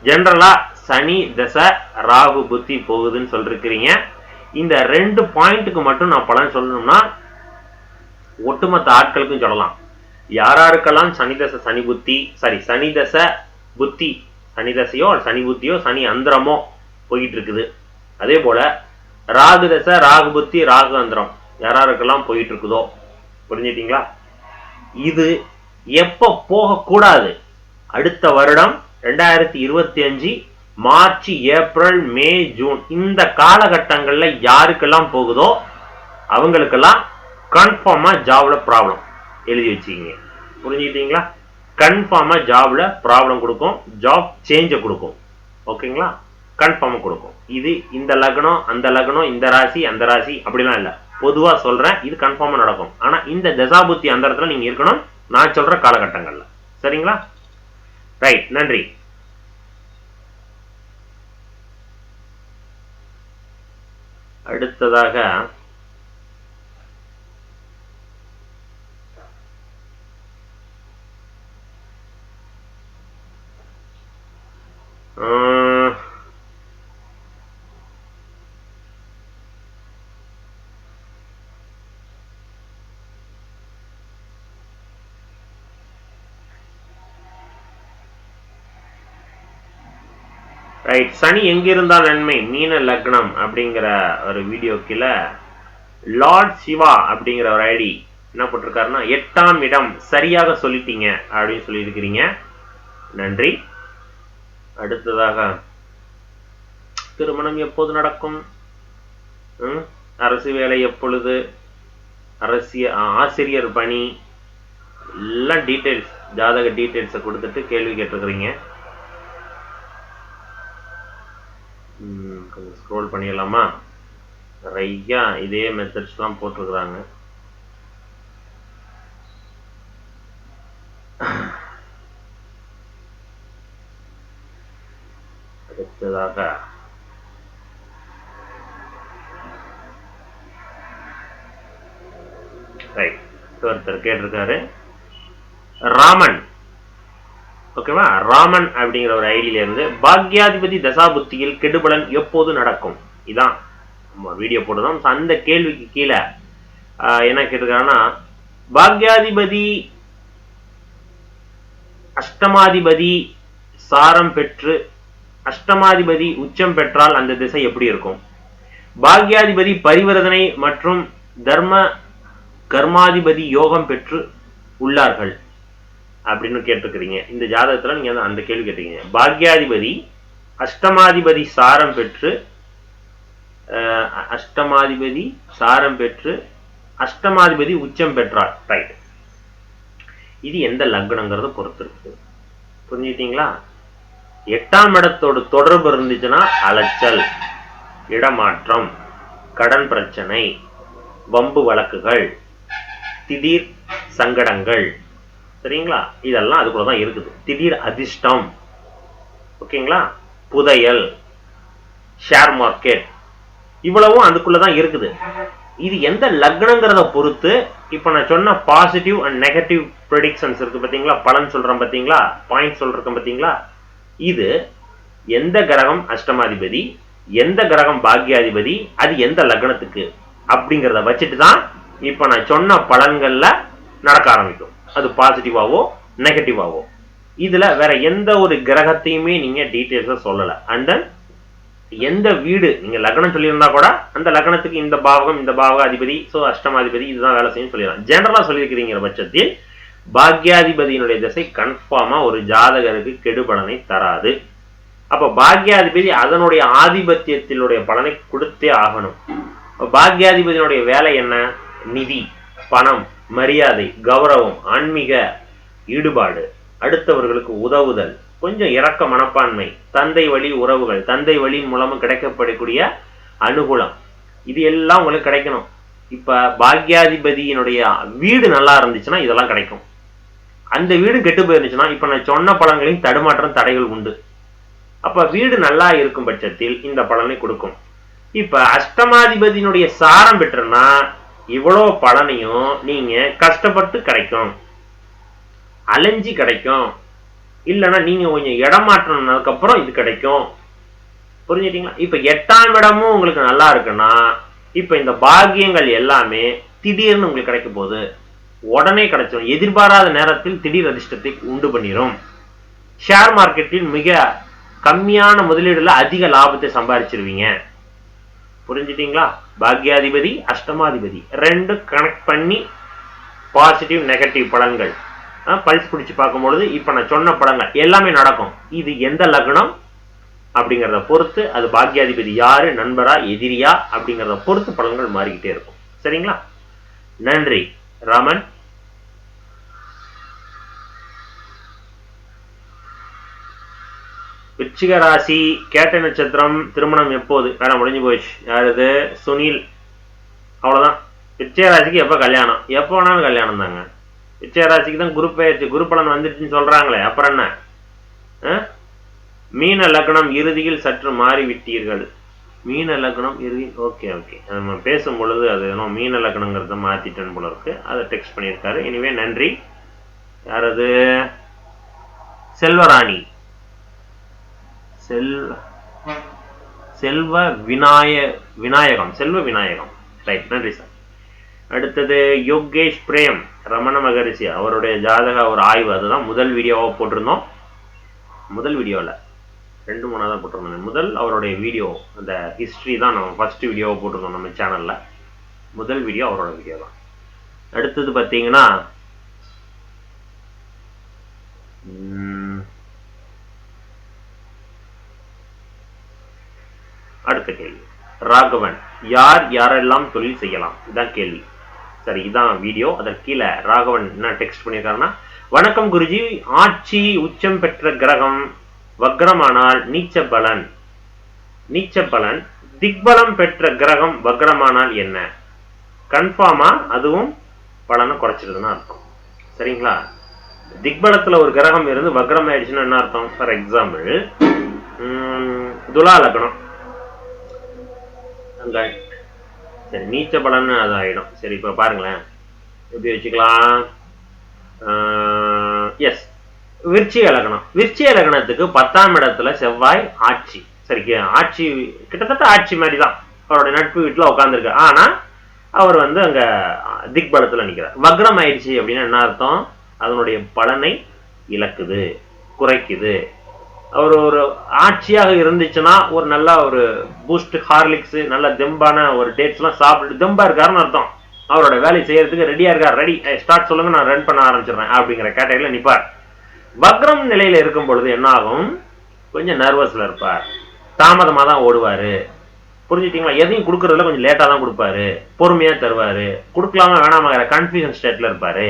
ஜெனரலா சனி தசை ராகு புத்தி போகுதுன்னு சொல்லிருக்கிறீங்க. இந்த 2 பாயிண்ட்டுக்கு மட்டும் நான் பலன் சொல்லணும்னா ஒட்டுமொத்த ஆட்களுக்கும் சொல்லலாம். யாராருக்கெல்லாம் சனி தசை சனி புத்தி, சனி தசை புத்தி, சனி தசையோ சனி புத்தியோ சனி அந்தரமோ போயிட்டு இருக்குது, அதே போல ராகு தசை ராகு புத்தி ராகு அந்தரம் யாராருக்கெல்லாம் போயிட்டு இருக்குதோ, புரிஞ்சுட்டீங்களா? இது எப்ப போகக்கூடாது? அடுத்த வருடம் 2025 மார்ச், ஏப்ரல், மே, ஜூன் இந்த காலகட்டங்கள்ல யாருக்கெல்லாம் போகுதோ அவங்களுக்கெல்லாம் கன்ஃபார்மா ஜாப்ல ப்ராப்ளம் எழுதி வச்சுக்கிங்க. புரிஞ்சுக்கிட்டீங்களா? கன்ஃபார்மா ஜாப்ல ப்ராப்ளம் கொடுக்கும், ஜாப் சேஞ்ச கொடுக்கும். ஓகேங்களா? கன்ஃபார்மா கொடுக்கும். இது இந்த லக்னம் அந்த லக்னம், இந்த ராசி அந்த ராசி அப்படிலாம் இல்லை, பொதுவா சொல்றேன். இது கன்ஃபார்மா நடக்கும். ஆனா இந்த தசாபுத்தி அந்த இடத்துல நீங்க இருக்கணும், நான் சொல்ற காலகட்டங்கள்ல. சரிங்களா? ரைட், நன்றி. அடுத்ததாக ரைட், சனி எங்க இருந்தால் நன்மை, மீன லக்னம் அப்படிங்கிற ஒரு வீடியோ கீழே லார்ட் சிவா அப்படிங்கிற ஒரு ஐடி என்ன போட்டிருக்காருன்னா, 8ஆம் இடம் சரியாக சொல்லிட்டீங்க அப்படின்னு சொல்லியிருக்கிறீங்க. நன்றி. அடுத்ததாக திருமணம் எப்போது நடக்கும், அரசு வேலை எப்பொழுது, ஆசிரியர் பணி எல்லாம் டீட்டெயில்ஸ், ஜாதக டீட்டெயில்ஸை கொடுத்துட்டு கேள்வி கேட்டிருக்கிறீங்க. கொஞ்சம் ஸ்க்ரோல் பண்ணிடலாமா? நிறைய இதே மெத்தட்ஸ்லாம் போட்டிருக்கிறாங்க. அடுத்ததாக ஒருத்தர் கேட்டிருக்காரு, ராமன். ஓகேவா? ராமன் அப்படிங்கிற ஒரு ஐடியில இருந்து, பாக்யாதிபதி தசாபுத்தியில் கெடுபலன் எப்போது நடக்கும்? இதான் வீடியோ போடுறோம். அந்த கேள்விக்கு கீழே என்ன கேட்டிருக்காங்கன்னா, பாக்யாதிபதி அஷ்டமாதிபதி சாரம் பெற்று அஷ்டமாதிபதி உச்சம் பெற்றால் அந்த திசை எப்படி இருக்கும்? பாக்யாதிபதி பரிவர்த்தனை மற்றும் தர்ம கர்மாதிபதி யோகம் பெற்று உள்ளார்கள் அப்படின்னு கேட்டிருக்கிறீங்க. இந்த ஜாதகத்துல நீங்க அந்த கேள்வி கேட்டீங்க. பாக்யாதிபதி அஷ்டமாதிபதி சாரம் பெற்று அஷ்டமாதிபதி உச்சம் பெற்றார். ரைட். இது எந்த லக்னங்கிறத பொறுத்து இருக்கு. புரிஞ்சுக்கிட்டீங்களா? 8ஆம் இடத்தோடு தொடர்பு இருந்துச்சுன்னா அலைச்சல், இடமாற்றம், கடன் பிரச்சனை, வம்பு வழக்குகள், திடீர் சங்கடங்கள், சரிங்களா? இதெல்லாம் அதுக்குள்ளதான் இருக்குது. திடீர் அதிர்ஷ்டம், ஓகேங்களா? புதையல், ஷேர் மார்க்கெட், இவ்வளவும் அதுக்குள்ளதான் இருக்குது. இது எந்த லக்னங்கிறத பொறுத்து இப்ப நான் சொன்ன பாசிட்டிவ் அண்ட் நெகட்டிவ் ப்ரெடிக்ஷன்ஸ் இருக்கு பாத்தீங்களா, பலன் சொல்றேன் பாத்தீங்களா, பாயிண்ட் சொல்றேன் பாத்தீங்களா, இது எந்த கிரகம் அஷ்டமாதிபதி, எந்த கிரகம் பாக்யாதிபதி, அது எந்த லக்னத்துக்கு அப்படிங்கிறத வச்சுட்டு தான் இப்ப நான் சொன்ன பலன்கள்ல நடக்க ஆரம்பிக்கும். அது பாசிட்டிவாவோ நெகட்டிவாவோ. இதுல வேற எந்த ஒரு கிரகத்தையுமே நீங்க டீடைல்ஸா சொல்லல. அண்ட் தென் எந்த வீடு நீங்க லக்னம் சொல்லியிருந்தா கூட அந்த லக்னத்துக்கு இந்த பாவகம் இந்த பாவக அதிபதி சோ அஷ்டமாதிபதி இதுதான் வேலை செய்யும் சொல்லிடலாம். ஜெனரலா சொல்லியிருக்கிறீங்கிற பட்சத்தில் பாக்யாதிபதியினுடைய திசை கன்ஃபார்மா ஒரு ஜாதகருக்கு கெடு பலனை தராது. அப்ப பாக்யாதிபதி அதனுடைய ஆதிபத்தியத்தினுடைய பலனை கொடுத்தே ஆகணும். பாக்யாதிபதியினுடைய வேலை என்ன? நிதி, பணம், மரியாதை, கௌரவம், ஆன்மீக ஈடுபாடு, அடுத்தவர்களுக்கு உதவுதல், கொஞ்சம் இரக்க மனப்பான்மை, தந்தை வழி உறவுகள், தந்தை வழி மூலமா கிடைக்கப்படக்கூடிய அனுகூலம், இது எல்லாம் உங்களுக்கு கிடைக்கணும். இப்ப பாக்யாதிபதியினுடைய வீடு நல்லா இருந்துச்சுன்னா இதெல்லாம் கிடைக்கும். அந்த வீடு கெட்டு போயிருந்துச்சுன்னா இப்ப நான் சொன்ன பலன்களையும் தடுமாற்றம் தடைகள் உண்டு. அப்ப வீடு நல்லா இருக்கும் பட்சத்தில் இந்த பலனை கொடுக்கும். இப்ப அஷ்டமாதிபதியினுடைய சாரம் பெற்றுனா இவ்வளவு பலனையும் நீங்க கஷ்டப்பட்டு கிடைக்கும், அலைஞ்சி கிடைக்கும், இல்லைன்னா நீங்க கொஞ்சம் இடம் மாற்றினதுக்கு அப்புறம் இது கிடைக்கும். புரிஞ்சுட்டீங்களா? இப்ப 8ஆம் இடமும் உங்களுக்கு நல்லா இருக்குன்னா இப்ப இந்த பாக்கியங்கள் எல்லாமே திடீர்னு உங்களுக்கு கிடைக்க போகுது, உடனே கிடைச்சிடும். எதிர்பாராத நேரத்தில் திடீர் அதிர்ஷ்டத்தை உண்டு பண்ணிடும். ஷேர் மார்க்கெட்டில் மிக கம்மியான முதலீடுல அதிக லாபத்தை சம்பாதிச்சிருவீங்க. புரிஞ்சுட்டீங்களா? பாக்யாதிபதி அஷ்டமாதிபதி ரெண்டு கனெக்ட் பண்ணி பாசிட்டிவ் நெகட்டிவ் பலன்கள் பல்ஸ் பிடிச்சு பார்க்கும்பொழுது இப்ப நான் சொன்ன பலன்கள் எல்லாமே நடக்கும். இது எந்த லக்னம் அப்படிங்கிறத பொறுத்து, அது பாக்யாதிபதி யாரு, நண்பரா எதிரியா அப்படிங்கிறத பொறுத்து பலன்கள் மாறிக்கிட்டே இருக்கும். சரிங்களா? நன்றி. ராமன். விருச்சிக ராசி, கேட்ட நட்சத்திரம், திருமணம் எப்போது? வேலை முடிஞ்சு போயிடுச்சு. யாருது? சுனில். அவ்வளவுதான். விருச்சிக ராசிக்கு எப்ப கல்யாணம்? எப்போ வேணாலும் கல்யாணம் தாங்க. விருச்சிக ராசிக்கு தான் குரு பெயர்ச்சி, குரு பலன் வந்துருச்சுன்னு சொல்றாங்களே, அப்புறம் என்ன? மீன லக்னம் இறுதியில் சற்று மாறிவிட்டீர்கள். மீன லக்னம் இறுதி. ஓகே ஓகே, நம்ம பேசும் பொழுது அது மீன லக்னங்கிறத மாத்திட்டேன்னு போல இருக்கு, அதை டெக்ஸ்ட் பண்ணியிருக்காரு. எனிவே நன்றி. யாரது? செல்வராணி. செல்வ விநாயகம். செல்வ விநாயகம். ரைட், நன்றி சார். அடுத்தது யோகேஷ் பிரேம், ரமண மகரிஷி, அவருடைய ஜாதக ஒரு ஆய்வு, அதுதான் முதல் வீடியோவா போட்டிருந்தோம். முதல் வீடியோவில் 2-3 தான் போட்டிருந்தோம். முதல் அவருடைய வீடியோ, அந்த ஹிஸ்டரி தான் நம்ம ஃபர்ஸ்ட் வீடியோவை போட்டிருந்தோம் நம்ம சேனல்ல. முதல் வீடியோ அவரோட வீடியோ தான். அடுத்தது பார்த்தீங்கன்னா அடுத்த கேள்வி, ராகவன், யார் யாரெல்லாம் தொழில் செய்யலாம்? இதுதான் கேள்வி. சரி, இதான் வீடியோ. அதற்கு கீழே ராகவன் என்ன டெக்ஸ்ட் பண்ணியிருக்காருன்னா, வணக்கம் குருஜி, ஆட்சி உச்சம் பெற்ற கிரகம் வக்ரமானால் நீச்ச பலன், திக்பலம் பெற்ற கிரகம் வக்ரமானால் என்ன? கன்ஃபார்மா அதுவும் பலனை குறைச்சிருதுன்னு அர்த்தம். சரிங்களா? திக்பலத்துல ஒரு கிரகம் இருந்து வக்ரம் ஆயிடுச்சுன்னா என்ன அர்த்தம்? ஃபார் எக்ஸாம்பிள், துலா லக்னம், சரி, நீச்ச பலன் அது ஆயிடும். சரி, இப்ப பாருங்களேன், எப்படி வச்சுக்கலாம்? எஸ், விருச்சிக லக்னம். விருச்சிக லக்னத்துக்கு 10ஆம் இடத்துல செவ்வாய் ஆட்சி. சரி, ஆட்சி கிட்டத்தட்ட ஆட்சி மாதிரி தான். அவருடைய நட்பு வீட்டுல உட்காந்துருக்கு. ஆனா அவர் அங்க திக்பலத்துல நிக்கிறார். வக்ரம் ஆயிடுச்சு அப்படின்னா என்ன அர்த்தம்? அதனுடைய பலனை இழக்குது, குறைக்குது. அவர் ஒரு ஆட்சியாக இருந்துச்சுன்னா ஒரு நல்ல ஒரு பூஸ்ட், ஹார்லிக்ஸ், நல்ல தெம்பான ஒரு டேட்ஸ் எல்லாம் சாப்பிட்டு தெம்பா இருக்காருன்னு அர்த்தம். அவரோட வேலை செய்யறதுக்கு ரெடியா இருக்கார். ரெடி, ஸ்டார்ட் சொல்லுங்க, நான் ரன் பண்ண ஆரம்பிச்சிடுறேன் அப்படிங்கிற கேட்டகரியில நிப்பார். வக்ரம் நிலையில இருக்கும் பொழுது என்ன ஆகும்? கொஞ்சம் நர்வஸ்ல இருப்பார், தாமதமா தான் ஓடுவாரு. புரிஞ்சுட்டீங்களா? எதையும் கொடுக்கறதுல கொஞ்சம் லேட்டா தான் கொடுப்பாரு, பொறுமையா தருவாரு, கொடுக்கலாமா வேணாமாங்கிற கன்ஃபியூஷன் ஸ்டேட்ல இருப்பாரு.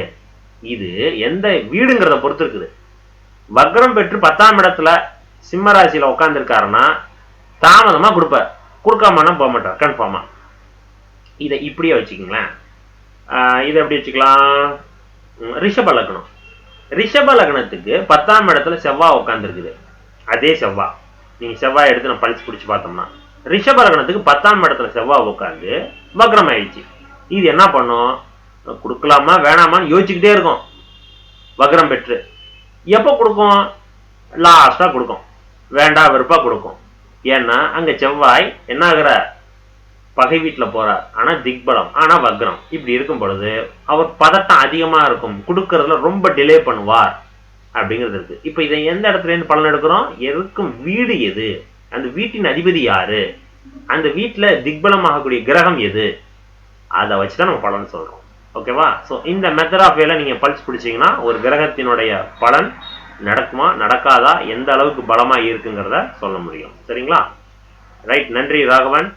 இது எந்த வீடுங்கிறத பொறுத்து இருக்குது. வக்ரம் பெற்று 10ஆம் இடத்துல சிம்ம ராசியில உட்கார்ந்து இருக்காருன்னா தாமதமா கொடுப்பார், கொடுக்காமனா போக மாட்டார் கன்ஃபார்மா. இதை இப்படியே வச்சுக்கீங்களேன். இதை எப்படி வச்சுக்கலாம்? ரிஷப லக்னம். ரிஷப லக்னத்துக்கு 10ஆம் இடத்துல செவ்வாய் உட்கார்ந்து இருக்குது. அதே செவ்வாய், நீங்க செவ்வாய் எடுத்து நான் பல்ஸ் பிடிச்சு பார்த்தோம்னா, ரிஷப லக்னத்துக்கு 10ஆம் இடத்துல செவ்வாய் உட்கார்ந்து வக்ரம் ஆயிடுச்சு. இது என்ன பண்ணும், கொடுக்கலாமா வேணாமான்னு யோசிச்சுக்கிட்டே இருக்கும். வக்ரம் பெற்று எப்ப கொடுக்கும், லாஸ்டா கொடுக்கும், வேண்டா வெறுப்பா கொடுக்கும். ஏன்னா அங்க செவ்வாய் என்ன ஆகுற, பகை வீட்டுல போறார், ஆனா திக்பலம், ஆனா வக்ரம். இப்படி இருக்கும் பொழுது அவர் பதட்டம் அதிகமா இருக்கும், கொடுக்கறதுல ரொம்ப டிலே பண்ணுவார் அப்படிங்கிறது இருக்கு. இப்ப இதை எந்த இடத்துல இருந்து பலன் எடுக்கிறோம், இருக்கும் வீடு எது, அந்த வீட்டின் அதிபதி யாரு, அந்த வீட்டுல திக்பலம் ஆகக்கூடிய கிரகம் எது, அதை வச்சுதான் நம்ம பலன் சொல்றோம். ஓகேவா? சோ இந்த மெத்தட் ஆஃப் வேலை நீங்க பல்ஸ் பிடிச்சீங்கன்னா ஒரு கிரகத்தினுடைய பலன் நடக்குமா நடக்காதா, எந்த அளவுக்கு பலமா இருக்குங்கிறத சொல்ல முடியும். சரிங்களா? ரைட், நன்றி ராகவன்.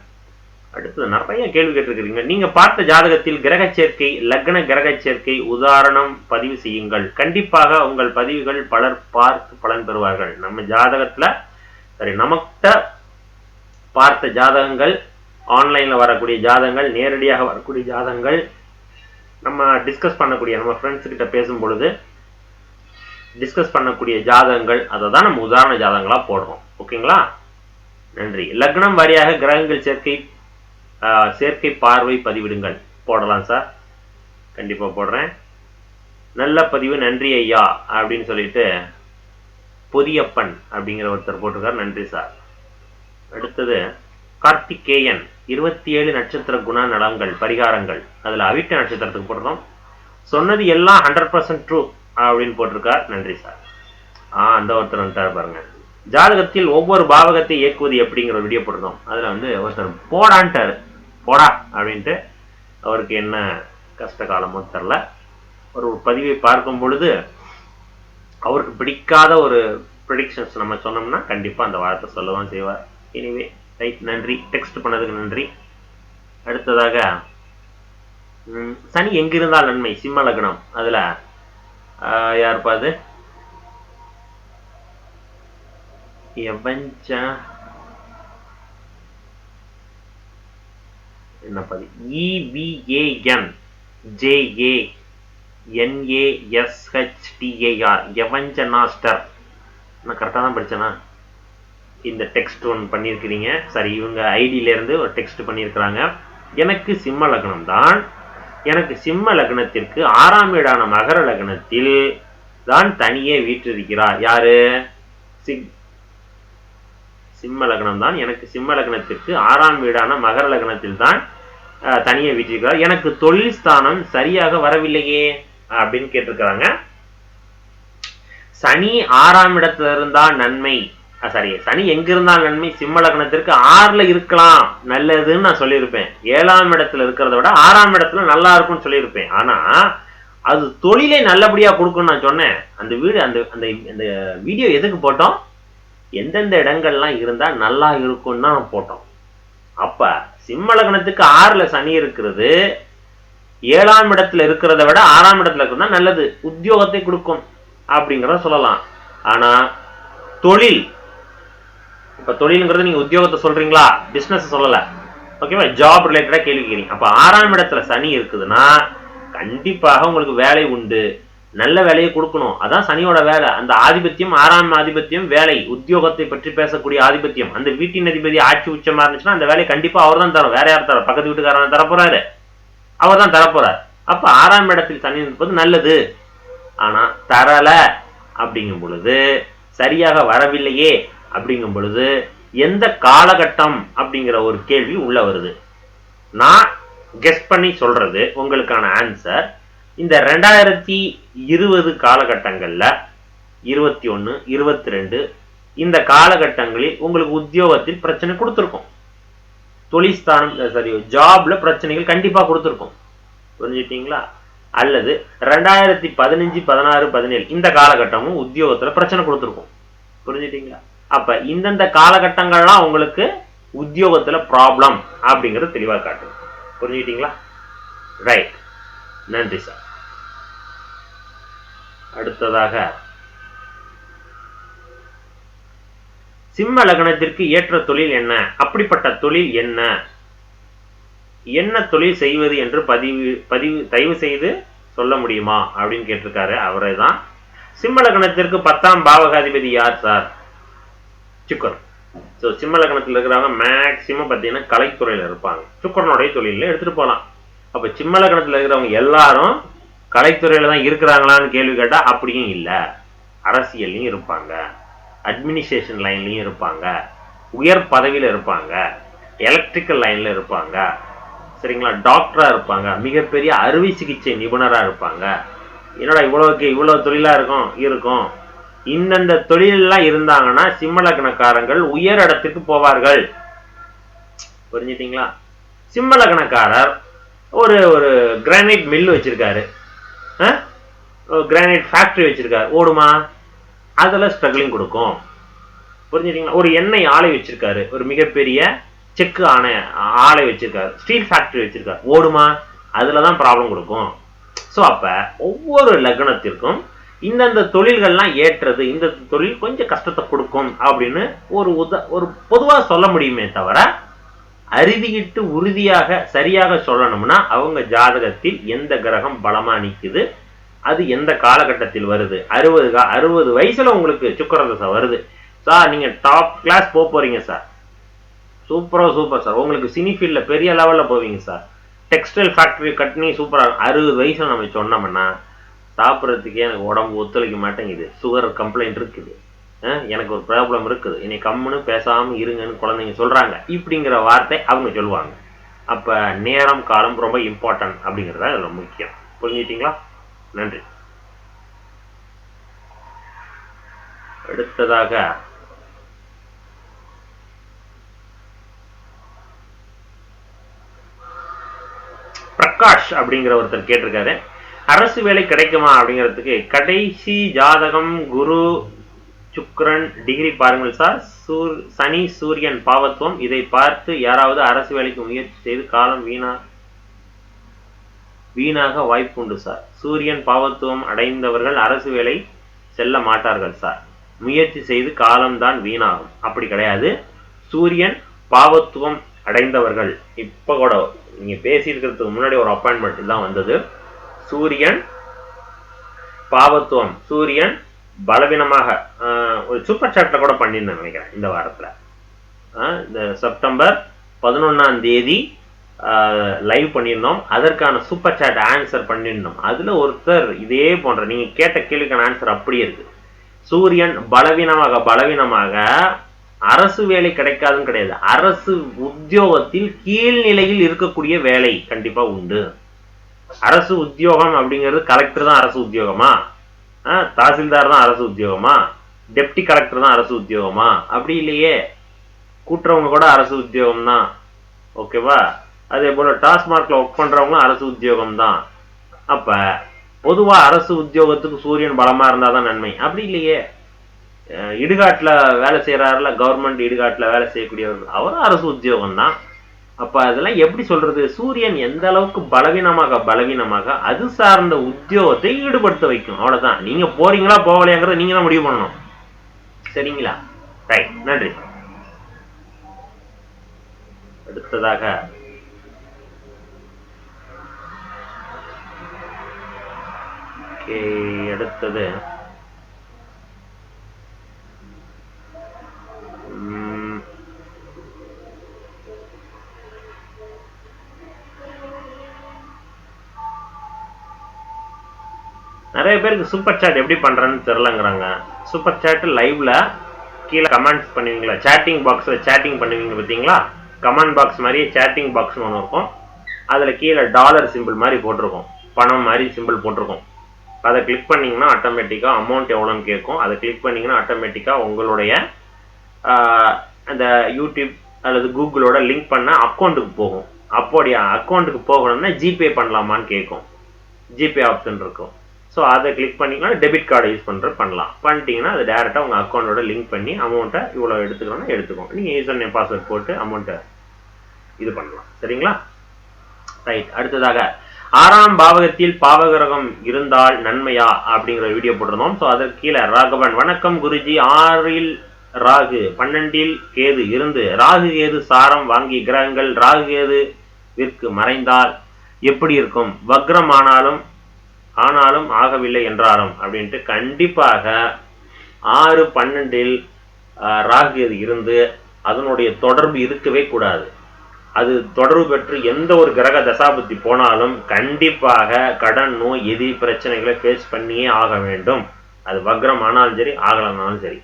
அடுத்தது நிறைய கேள்வி கேட்டிருக்கிறீங்க. நீங்க பார்த்த ஜாதகத்தில் கிரக சேர்க்கை, லக்ன கிரக சேர்க்கை உதாரணம் பதிவு செய்யுங்கள். கண்டிப்பாக உங்கள் பதிவுகள் பலர் பார்த்து பலன் பெறுவார்கள். நம்ம ஜாதகத்துல சரி, நமக்கிட்ட பார்த்த ஜாதகங்கள், ஆன்லைன்ல வரக்கூடிய ஜாதகங்கள், நேரடியாக வரக்கூடிய ஜாதகங்கள், நம்ம டிஸ்கஸ் பண்ணக்கூடிய நம்ம ஃப்ரெண்ட்ஸ் கிட்ட பேசும் பொழுது டிஸ்கஸ் பண்ணக்கூடிய ஜாதகங்கள், அதை தான் நம்ம உதாரண ஜாதகங்களா போடுறோம். ஓகேங்களா? நன்றி. லக்னம் வாரியாக கிரகங்கள் சேர்க்கை பார்வை பதிவிடுங்கள். போடலாம் சார், கண்டிப்பா போடுறேன். நல்ல பதிவு, நன்றி ஐயா அப்படின்னு சொல்லிட்டு பொதியப்பன் அப்படிங்கிற ஒருத்தர் போட்டிருக்கார். நன்றி சார். அடுத்தது கார்த்திகேயன், 27 நட்சத்திர குண நலங்கள் பரிகாரங்கள், அதுல அவிட்ட நட்சத்திரத்துக்கு போடுறோம். சொன்னது எல்லாம் 100% ட்ரூ அப்படின்னு போட்டிருக்கார். நன்றி சார். அந்த ஒருத்தர் வந்துட்டார் பாருங்க. ஜாதகத்தில் ஒவ்வொரு பாவகத்தை இயக்குவது எப்படிங்கிற வீடியோ போட்டிருந்தோம். அதுல ஒருத்தர் போடான்ட்டாரு, போடா அப்படின்ட்டு. அவருக்கு என்ன கஷ்ட காலமோ தெரில. ஒரு பதிவை பார்க்கும் பொழுது அவருக்கு பிடிக்காத ஒரு ப்ரெடிக்ஷன்ஸ் நம்ம சொன்னோம்னா கண்டிப்பா அந்த வார்த்தை சொல்லதான் செய்வார். எனிவே ரைட், நன்றி. டெக்ஸ்ட் பண்ணதுக்கு நன்றி. அடுத்ததாக சனி எங்கிருந்தால் நன்மை, சிம்ம லக்னம். அதுல யாருப்பா அது, என்ன பதி, EVAN JANASHTAR, எவஞ்சனாஸ்டர். நான் கரெக்டா தான் படிச்சேனா? இந்த டெக்ஸ்ட் ஒன்று பண்ணியிருக்கிறீங்க. சரி, இவங்க ஐடியில இருந்து ஒரு டெக்ஸ்ட் பண்ணியிருக்கிறாங்க. எனக்கு சிம்ம லக்னம் தான், எனக்கு சிம்ம லக்னத்திற்கு 6ஆம் வீடான மகர லக்னத்தில் தான் தனியே வீற்றிருக்கிறார். யாரு? சிம்ம லக்னம் தான், எனக்கு சிம்ம லக்னத்திற்கு 6ஆம் வீடான மகர லக்னத்தில் தான் தனியே வீற்றிருக்கிறார். எனக்கு தொழில் ஸ்தானம் சரியாக வரவில்லையே அப்படின்னு கேட்டிருக்கிறாங்க. சனி 6ஆம் இடத்துல இருந்தா நன்மை, சரி, சனி எங்க இருந்தால் நன்மை, சிம்ம லக்னத்திற்கு 6ல இருக்கலாம், நல்லதுன்னு நான் சொல்லியிருப்பேன். 7ஆம் இடத்துல இருக்கிறத விட 6ஆம் இடத்துல நல்லா இருக்கும்னு சொல்லியிருப்பேன். ஆனா அது தொழிலை நல்லபடியா கொடுக்கும்னு நான் சொன்னேன். அந்த வீடு அந்த அந்த வீடியோ எதுக்கு போட்டோம், எந்தெந்த இடங்கள்லாம் இருந்தா நல்லா இருக்கும்னு தான் போட்டோம். அப்ப சிம்ம லக்னத்துக்கு 6ல சனி இருக்கிறது 7ஆம் இடத்துல இருக்கிறத விட 6ஆம் இடத்துல இருக்கிறதா நல்லது, உத்தியோகத்தை கொடுக்கும் அப்படிங்கிறத சொல்லலாம். ஆனா தொழில், இப்ப தொழில்ங்கிறது நீங்க உத்தியோகத்தை சொல்றீங்களா, பிசினஸ் சொல்லல, ஓகேவா? ஜாப் ரிலேட்டடா கேள்வி கேட்கிறீங்க. அப்ப 6ஆம் இடத்துல சனி இருக்குதுன்னா கண்டிப்பாக உங்களுக்கு வேலை உண்டு, நல்ல வேலையை கொடுக்கணும். அதான் சனியோட வேலை. அந்த ஆதிபத்தியம், 6ஆம் ஆதிபத்தியம் வேலை, உத்தியோகத்தை பற்றி பேசக்கூடிய ஆதிபத்தியம். அந்த வீட்டின் அதிபதி ஆட்சி உச்சமா இருந்துச்சுன்னா அந்த வேலையை கண்டிப்பா அவர் தான் தரும், வேற யார் தர, பக்கத்து வீட்டுக்காரன் தரப்போறாரு, அவர் தான் தரப்போறாரு. அப்ப 6ஆம் இடத்தில் சனி இருப்பது நல்லது. ஆனா தரல அப்படிங்கும் பொழுது, சரியாக வரவில்லையே அப்படிங்கும் பொழுது எந்த காலகட்டம் அப்படிங்கிற ஒரு கேள்வி உள்ள வருது. நான் கெஸ் பண்ணி சொல்றது உங்களுக்கான ஆன்சர், இந்த 2020 காலகட்டங்கள்ல 21, 22 இந்த காலகட்டங்களில் உங்களுக்கு உத்தியோகத்தில் பிரச்சனை கொடுத்துருக்கும், தொழில்ஸ்தானம் சரி ஜாப்ல பிரச்சனைகள் கண்டிப்பா கொடுத்துருக்கும். புரிஞ்சுட்டீங்களா? அல்லது 2015, 16, 17 இந்த காலகட்டமும் உத்தியோகத்துல பிரச்சனை கொடுத்துருக்கும். புரிஞ்சுட்டீங்களா? அப்ப இந்தந்த காலகட்டங்கள்லாம் உங்களுக்கு உத்தியோகத்துல ப்ராப்ளம் அப்படிங்கறது தெளிவா காட்டுது. புரிஞ்சுட்டீங்களா? ரைட், நன்றி சார். அடுத்ததாக சிம்ம லக்னத்திற்கு ஏற்ற தொழில் என்ன, அப்படிப்பட்ட தொழில் என்ன, என்ன தொழில் செய்வது என்று தயவு செய்து சொல்ல முடியுமா அப்படின்னு கேட்டிருக்காரு. அவரே தான். சிம்ம லக்னத்திற்கு 10ஆம் பாவகாதிபதி யார் சார்? சுக்கரன். சிம்ம லக்னத்தில் இருக்கிறவங்க மேக்சிமம் பார்த்தீங்கன்னா கலைத்துறையில இருப்பாங்க. சுக்கரனுடைய தொழில எடுத்துட்டு போகலாம். அப்ப சிம்ம லக்னத்துல இருக்கிறவங்க எல்லாரும் கலைத்துறையில தான் இருக்கிறாங்களான்னு கேள்வி கேட்டா அப்படியும் இல்லை. அரசியல்லையும் இருப்பாங்க, அட்மினிஸ்ட்ரேஷன் லைன்லையும் இருப்பாங்க, உயர் பதவியில இருப்பாங்க, எலக்ட்ரிக்கல் லைன்ல இருப்பாங்க, சரிங்களா, டாக்டரா இருப்பாங்க, மிகப்பெரிய அறுவை சிகிச்சை நிபுணரா இருப்பாங்க. என்னடா இவ்வளவு தொழிலா இருக்கும். இந்தந்த தொழிலெல்லாம் இருந்தாங்கன்னா சிம்ம லக்னக்காரங்கள் உயர் இடத்துக்கு போவார்கள். புரிஞ்சுட்டீங்களா? சிம்ம லக்னக்காரர் ஒரு ஒரு கிரானைட் மில் வச்சிருக்காரு, கிரானைட் ஃபேக்டரி வச்சிருக்காரு, ஓடுமா? அதுல ஸ்ட்ரகிளிங் கொடுக்கும். புரிஞ்சுட்டீங்களா? ஒரு எண்ணெய் ஆலை வச்சிருக்காரு, ஒரு மிகப்பெரிய செக்கு ஆலை வச்சிருக்காரு, ஸ்டீல் ஃபேக்டரி வச்சிருக்காரு, ஓடுமா? அதுலதான் ப்ராப்ளம் கொடுக்கும். ஸோ அப்ப ஒவ்வொரு லக்னத்திற்கும் இந்தந்த தொழில்கள்லாம் ஏற்றது, இந்த தொழில் கொஞ்சம் கஷ்டத்தை கொடுக்கும் அப்படின்னு ஒரு பொதுவா சொல்ல முடியுமே தவிர அறுதியிட்டு உறுதியாக சரியாக சொல்லணும்னா அவங்க ஜாதகத்தில் எந்த கிரகம் பலமா நிக்குது, அது எந்த காலகட்டத்தில் வருது. 60 வயசுல உங்களுக்கு சுக்கிரதசை வருது சார், நீங்க டாப் கிளாஸ் போறீங்க சார், சூப்பர் சார், உங்களுக்கு சினி ஃபீல்ட்ல பெரிய லெவல்ல போவீங்க சார், டெக்ஸ்டைல் ஃபேக்டரி கட்டினி சூப்பரா. 60 வயசுல நம்ம சொன்னோம்னா சாப்பிட்றதுக்கே எனக்கு உடம்பு ஒத்துழைக்க மாட்டேங்குது, சுகர் கம்ப்ளைண்ட் இருக்குது, எனக்கு ஒரு ப்ராப்ளம் இருக்குது, என்னை கம்முன்னு பேசாம இருங்கன்னு குழந்தைங்க சொல்றாங்க, இப்படிங்கிற வார்த்தை அவங்க சொல்லுவாங்க. அப்ப நேரம் காலம் ரொம்ப இம்பார்ட்டன்ட் அப்படிங்கிறத ரொம்ப முக்கியம். புரிஞ்சுட்டீங்களா? நன்றி. அடுத்ததாக பிரகாஷ் அப்படிங்கிற ஒருத்தர் கேட்டிருக்காரு, அரசு வேலை கிடைக்குமா அப்படிங்கிறதுக்கு கடைசி ஜாதகம் குரு சுக்கிரன் டிகிரி பாருங்கள் சார், சனி சூரியன் பாவத்துவம், இதை பார்த்து யாராவது அரசு வேலைக்கு முயற்சி செய்து காலம் வீணாக வாய்ப்பு உண்டு சார். சூரியன் பாவத்துவம் அடைந்தவர்கள் அரசு வேலை செல்ல மாட்டார்கள் சார், முயற்சி செய்து காலம்தான் வீணாகும். அப்படி கிடையாது. சூரியன் பாவத்துவம் அடைந்தவர்கள் இப்ப கூட நீங்க பேசியிருக்கிறதுக்கு முன்னாடி ஒரு அப்பாயின்மெண்ட் தான் வந்தது. சூரியன் பாவத்துவம், சூரியன் பலவீனமாக ஒரு சூப்பர் சாட்ல கூட பண்ணியிருந்தேன் நினைக்கிறேன் இந்த வாரத்துல. இந்த செப்டம்பர் 11ஆம் தேதி லைவ் பண்ணியிருந்தோம், அதற்கான சூப்பர் சாட் ஆன்சர் பண்ணியிருந்தோம். அதுல ஒருத்தர் இதே போன்ற நீங்க கேட்ட கேள்விக்கான ஆன்சர் அப்படியே இருக்கு. சூரியன் பலவீனமாக அரசு வேலை கிடைக்காதுன்னு கிடையாது, அரசு உத்தியோகத்தில் கீழ்நிலையில் இருக்கக்கூடிய வேலை கண்டிப்பா உண்டு. அரசு உத்தியோகம் அப்படிங்கிறது கலெக்டர் தான் அரசு உத்தியோகமா, தாசில்தார் தான் அரசு உத்தியோகமா, டெப்டி கலெக்டர் தான் அரசு உத்தியோகமா? அப்படி இல்லையே. கூட்டுறவங்க கூட அரசு உத்தியோகம் தான். ஓகேவா? அதே போல டாஸ்மார்க்ல ஒர்க் பண்றவங்களும் அரசு உத்தியோகம் தான். அப்ப பொதுவா அரசு உத்தியோகத்துக்கு சூரியன் பலமா இருந்தாதான் நன்மை. அப்படி இல்லையே. இடுகாட்டுல வேலை செய்யறாருல, கவர்மெண்ட் இடுகாட்டுல வேலை செய்யக்கூடியவர்கள், அவரும் அரசு உத்தியோகம் தான். அப்ப அதெல்லாம் எப்படி சொல்றது? சூரியன் எந்த அளவுக்கு பலவீனமாக அது சார்ந்த உத்தியோகத்தை ஈடுபடுத்த வைக்கும். அவ்வளவுதான். நீங்க போறீங்களா போகலையாங்கிறத நீங்க தான் முடிவு பண்ணணும். சரிங்களா? ரைட், நன்றி. அடுத்ததாக அடுத்தது நிறைய பேருக்கு சூப்பர் சாட் எப்படி பண்றேன்னு தெரியலங்கிறாங்க. சூப்பர் சாட் லைவ்ல கீழே கமெண்ட்ஸ் பண்ணுவீங்களா, சேட்டிங் பாக்ஸ்ல சேட்டிங் பண்ணுவீங்க பார்த்தீங்களா? கமெண்ட் பாக்ஸ் மாதிரியே சேட்டிங் பாக்ஸ் ஒன்று இருக்கும். அதுல கீழே டாலர் சிம்பிள் மாதிரி போட்டிருக்கும், பணம் மாதிரி சிம்பிள் போட்டிருக்கும். அதை கிளிக் பண்ணீங்கன்னா ஆட்டோமேட்டிக்கா அமௌண்ட் எவ்வளோன்னு கேட்கும். அதை கிளிக் பண்ணீங்கன்னா ஆட்டோமேட்டிக்கா உங்களுடைய அந்த யூடியூப் அல்லது கூகுளோட லிங்க் பண்ண அக்கௌண்ட்டுக்கு போகும். அப்போடைய அக்கௌண்ட்டுக்கு போகணும்னா ஜிபே பண்ணலாமான்னு கேட்கும். ஜிபே ஆப்ஷன் இருக்கும். ஸோ அதை கிளிக் பண்ணிங்கன்னா டெபிட் கார்டை யூஸ் பண்ணலாம். பண்ணிட்டீங்கன்னா அது டேரெக்டாக உங்கள் அக்கௌண்ட்டோட லிங்க் பண்ணி அமௌண்ட்டை இவ்வளோ எடுத்துக்கணும்னா எடுத்துக்கோங்க. நீங்கள் யூசர் நேம் பாஸ்வேர்ட் போட்டு அமௌண்ட்டை இது பண்ணலாம். சரிங்களா? ரைட். அடுத்ததாக 6ஆம் பாவகத்தில் பாவகிரகம் இருந்தால் நன்மையா அப்படிங்கிற வீடியோ போட்டிருந்தோம். ஸோ அதற்கு கீழே ராகவன், வணக்கம் குருஜி, 6இல் ராகு 12இல் கேது இருந்து ராகு கேது சாரம் வாங்கி கிரகங்கள் ராகு கேது விற்கு மறைந்தால் எப்படி இருக்கும்? வக்ரம் ஆனாலும் ஆகவில்லை என்றாலும் அப்படின்ட்டு கண்டிப்பாக 6-12இல் ராகு கேது இருந்து அதனுடைய தொடர்பு இருக்கவே கூடாது. அது தொடர்பு பெற்று எந்த ஒரு கிரக தசாபுத்தி போனாலும் கண்டிப்பாக கடன் நோய் எதிரி பிரச்சனைகளை ஃபேஸ் பண்ணியே ஆக வேண்டும். அது வக்ரம் ஆனாலும் சரி, ஆகலனாலும் சரி.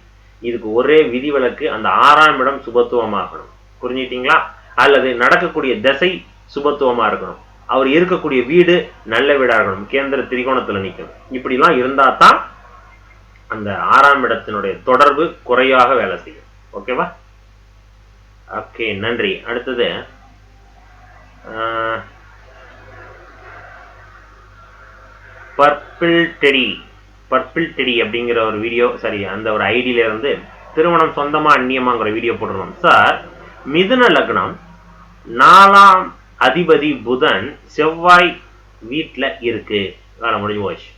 இதுக்கு ஒரே விதிவிலக்கு, அந்த 6ஆம் இடம் சுபத்துவமாகணும். புரிஞ்சுக்கிட்டீங்களா? அல்லது நடக்கக்கூடிய திசை சுபத்துவமா இருக்கணும். அவர் இருக்கக்கூடிய வீடு நல்ல வீடா இருக்கணும், கேந்திர திரிகோணத்துல நிற்கணும். இப்படிலாம் இருந்தா தான் அந்த 6ஆம் இடத்தினுடைய தொடர்பு குறையாக வேலை செய்யும். ஓகேவா? ஓகே, நன்றி. அடுத்தது பர்பிள் டெடி அப்படிங்கிற ஒரு வீடியோ, சரி, அந்த ஒரு ஐடியில இருந்து திருமணம் சொந்தமா அந்நியமாங்கிற வீடியோ போட்டுருந்தோம். சார், மிதுன லக்னம் 4ஆம் அதிபதி புதன் செவ்வாய் வீட்டில் இருக்கு. வேலை முடிஞ்சு போச்சு.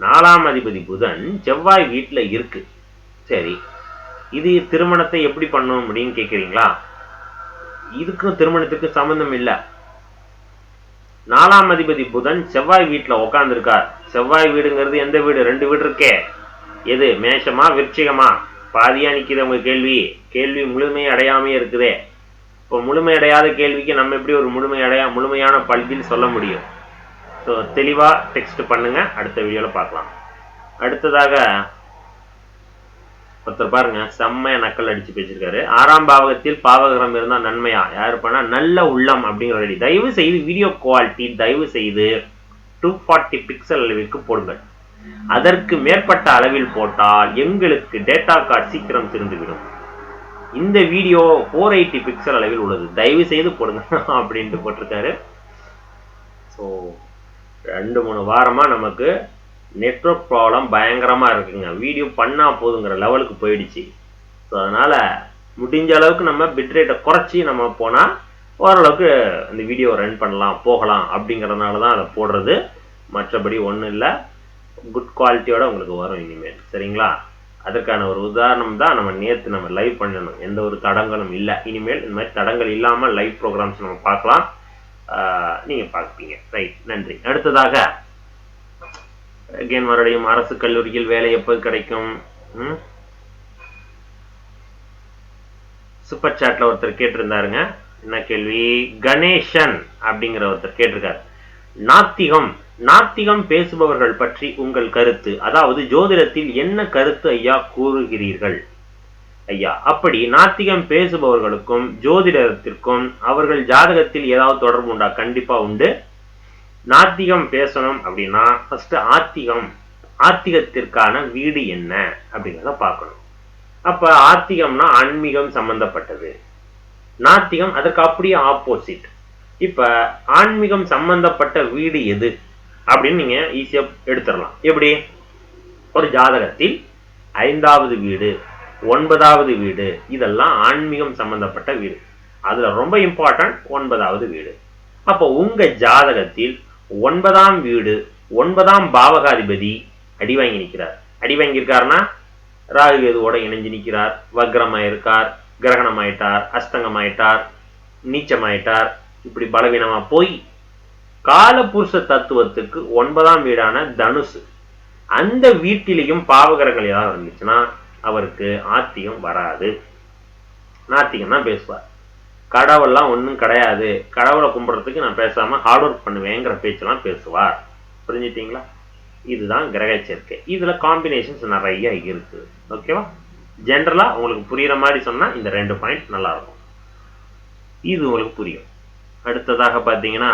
4ஆம் அதிபதி புதன் செவ்வாய் வீட்டில் இருக்கு. சரி, இது திருமணத்தை எப்படி பண்ணும் அப்படின்னு கேட்குறீங்களா? இதுக்கும் திருமணத்துக்கு சம்பந்தம் இல்லை. 4ஆம் அதிபதி புதன் செவ்வாய் வீட்டில் உட்காந்துருக்கார். செவ்வாய் வீடுங்கிறது எந்த வீடு? 2 வீடு இருக்கே. எது? மேஷமா விருச்சிகமா? பாதியா நிற்கிது உங்க கேள்வி முழுமை அடையாமே இருக்குதே. இப்போ முழுமையடையாத கேள்விக்கு நம்ம எப்படி ஒரு முழுமையான பதில் சொல்ல முடியும்? ஸோ தெளிவா டெக்ஸ்ட் பண்ணுங்க, அடுத்த வீடியோல பார்க்கலாம். அடுத்ததாக ஒருத்தர் பாருங்க, செம்மைய நக்கல் அடிச்சு பேசிருக்காரு. 6ஆம் பாவகத்தில் பாவகிரகம் இருந்தா நன்மையா? யாரு பண்ணா? நல்ல உள்ளம் அப்படிங்கிற. தயவு செய்து வீடியோ குவாலிட்டி தயவு செய்து 240 பிக்சல் அளவிற்கு போடுங்கள். அதற்கு மேற்பட்ட அளவில் போட்டால் எங்களுக்கு டேட்டா கார்டு சீக்கிரம் திருந்துவிடும். இந்த வீடியோ 480 பிக்சல் அளவில் உள்ளது, தயவு செய்து போடுங்க அப்படின்ட்டு போட்டிருக்காரு. ஸோ 2-3 வாரமா நமக்கு நெட்வொர்க் ப்ராப்ளம் பயங்கரமா இருக்குங்க. வீடியோ பண்ணா போதுங்கிற லெவலுக்கு போயிடுச்சு. ஸோ அதனால முடிஞ்ச அளவுக்கு நம்ம பிட்ரேட்டை குறைச்சி நம்ம போனா ஓரளவுக்கு இந்த வீடியோ ரன் பண்ணலாம், போகலாம் அப்படிங்கிறதுனால தான் அதை போடுறது. மற்றபடி ஒன்றும் இல்லை, குட் குவாலிட்டியோட உங்களுக்கு வரும் இனிமேல். சரிங்களா? அதற்கான ஒரு உதாரணம் தான் நம்ம லைவ் பண்ணணும். எந்த ஒரு தடங்களும் இல்லை. இனிமேல் இந்த மாதிரி தடங்கள் இல்லாமல் லைவ் ப்ரோக்ராம்ஸ் நம்ம பார்க்கலாம். நீங்க பார்ப்பீங்க. ரைட், நன்றி. அடுத்ததாக அகைன் மறுபடியும் அரசு கல்லூரியில் வேலை எப்போது கிடைக்கும்? சூப்பர் சாட்ல ஒருத்தர் கேட்டிருந்தாருங்க. என்ன கேள்வி? கணேசன் அப்படிங்கிற ஒருத்தர் கேட்டிருக்காரு. நாத்திகம் பேசுபவர்கள் பற்றி உங்கள் கருத்து, அதாவது ஜோதிடத்தில் என்ன கருத்து ஐயா கூறுகிறீர்கள்? ஐயா, அப்படி நாத்திகம் பேசுபவர்களுக்கும் ஜோதிடத்திற்கும் அவர்கள் ஜாதகத்தில் ஏதாவது தொடர்பு உண்டா? கண்டிப்பா உண்டு. நாத்திகம் பேசணும் அப்படின்னா ஃபர்ஸ்ட் ஆத்திகத்திற்கான வீடு என்ன அப்படிங்கிறத பார்க்கணும். அப்ப ஆத்திகம்னா ஆன்மீகம் சம்பந்தப்பட்டது, நாத்திகம் அதற்கு அப்படியே ஆப்போசிட். இப்ப ஆன்மீகம் சம்பந்தப்பட்ட வீடு எது அப்படின்னு நீங்க ஈஸியா எடுத்துடலாம். எப்படி? ஒரு ஜாதகத்தில் 5வது வீடு, 9வது வீடு, இதெல்லாம் ஆன்மீகம் சம்பந்தப்பட்ட வீடு. அதுல ரொம்ப இம்பார்ட்டன்ட் 9வது வீடு. அப்போ உங்க ஜாதகத்தில் 9ஆம் வீடு, 9ஆம் பாவகாதிபதி அடி வாங்கி நிற்கிறார். அடி வாங்கியிருக்காருன்னா ராகு கேதுவோட இணைஞ்சு நிற்கிறார், வக்ரமாயிருக்கார், கிரகணமாயிட்டார், அஸ்தங்கமாயிட்டார், நீச்சமாயிட்டார். இப்படி பலவீனமா போய் காலபுருஷ தத்துவத்துக்கு 9ஆம் வீடான தனுசு, அந்த வீட்டிலையும் பாவகிரகங்கள் ஏதாவது இருந்துச்சுன்னா அவருக்கு ஆத்திகம் வராது. நாத்திகம் தான் பேசுவார். கடவுள்லாம் ஒன்றும் கிடையாது, கடவுளை கும்பிட்றதுக்கு நான் பேசாம ஹார்ட் ஒர்க் பண்ணுவேங்கிற பேச்செல்லாம் பேசுவார். புரிஞ்சுட்டீங்களா? இதுதான் கிரக சேர்க்கை. இதுல காம்பினேஷன்ஸ் நிறைய இருக்கு. ஓகேவா? ஜென்ரலா உங்களுக்கு புரியுற மாதிரி சொன்னா இந்த 2 பாயிண்ட் நல்லா இருக்கும். இது உங்களுக்கு புரியும். அடுத்ததாக பாத்தீங்கன்னா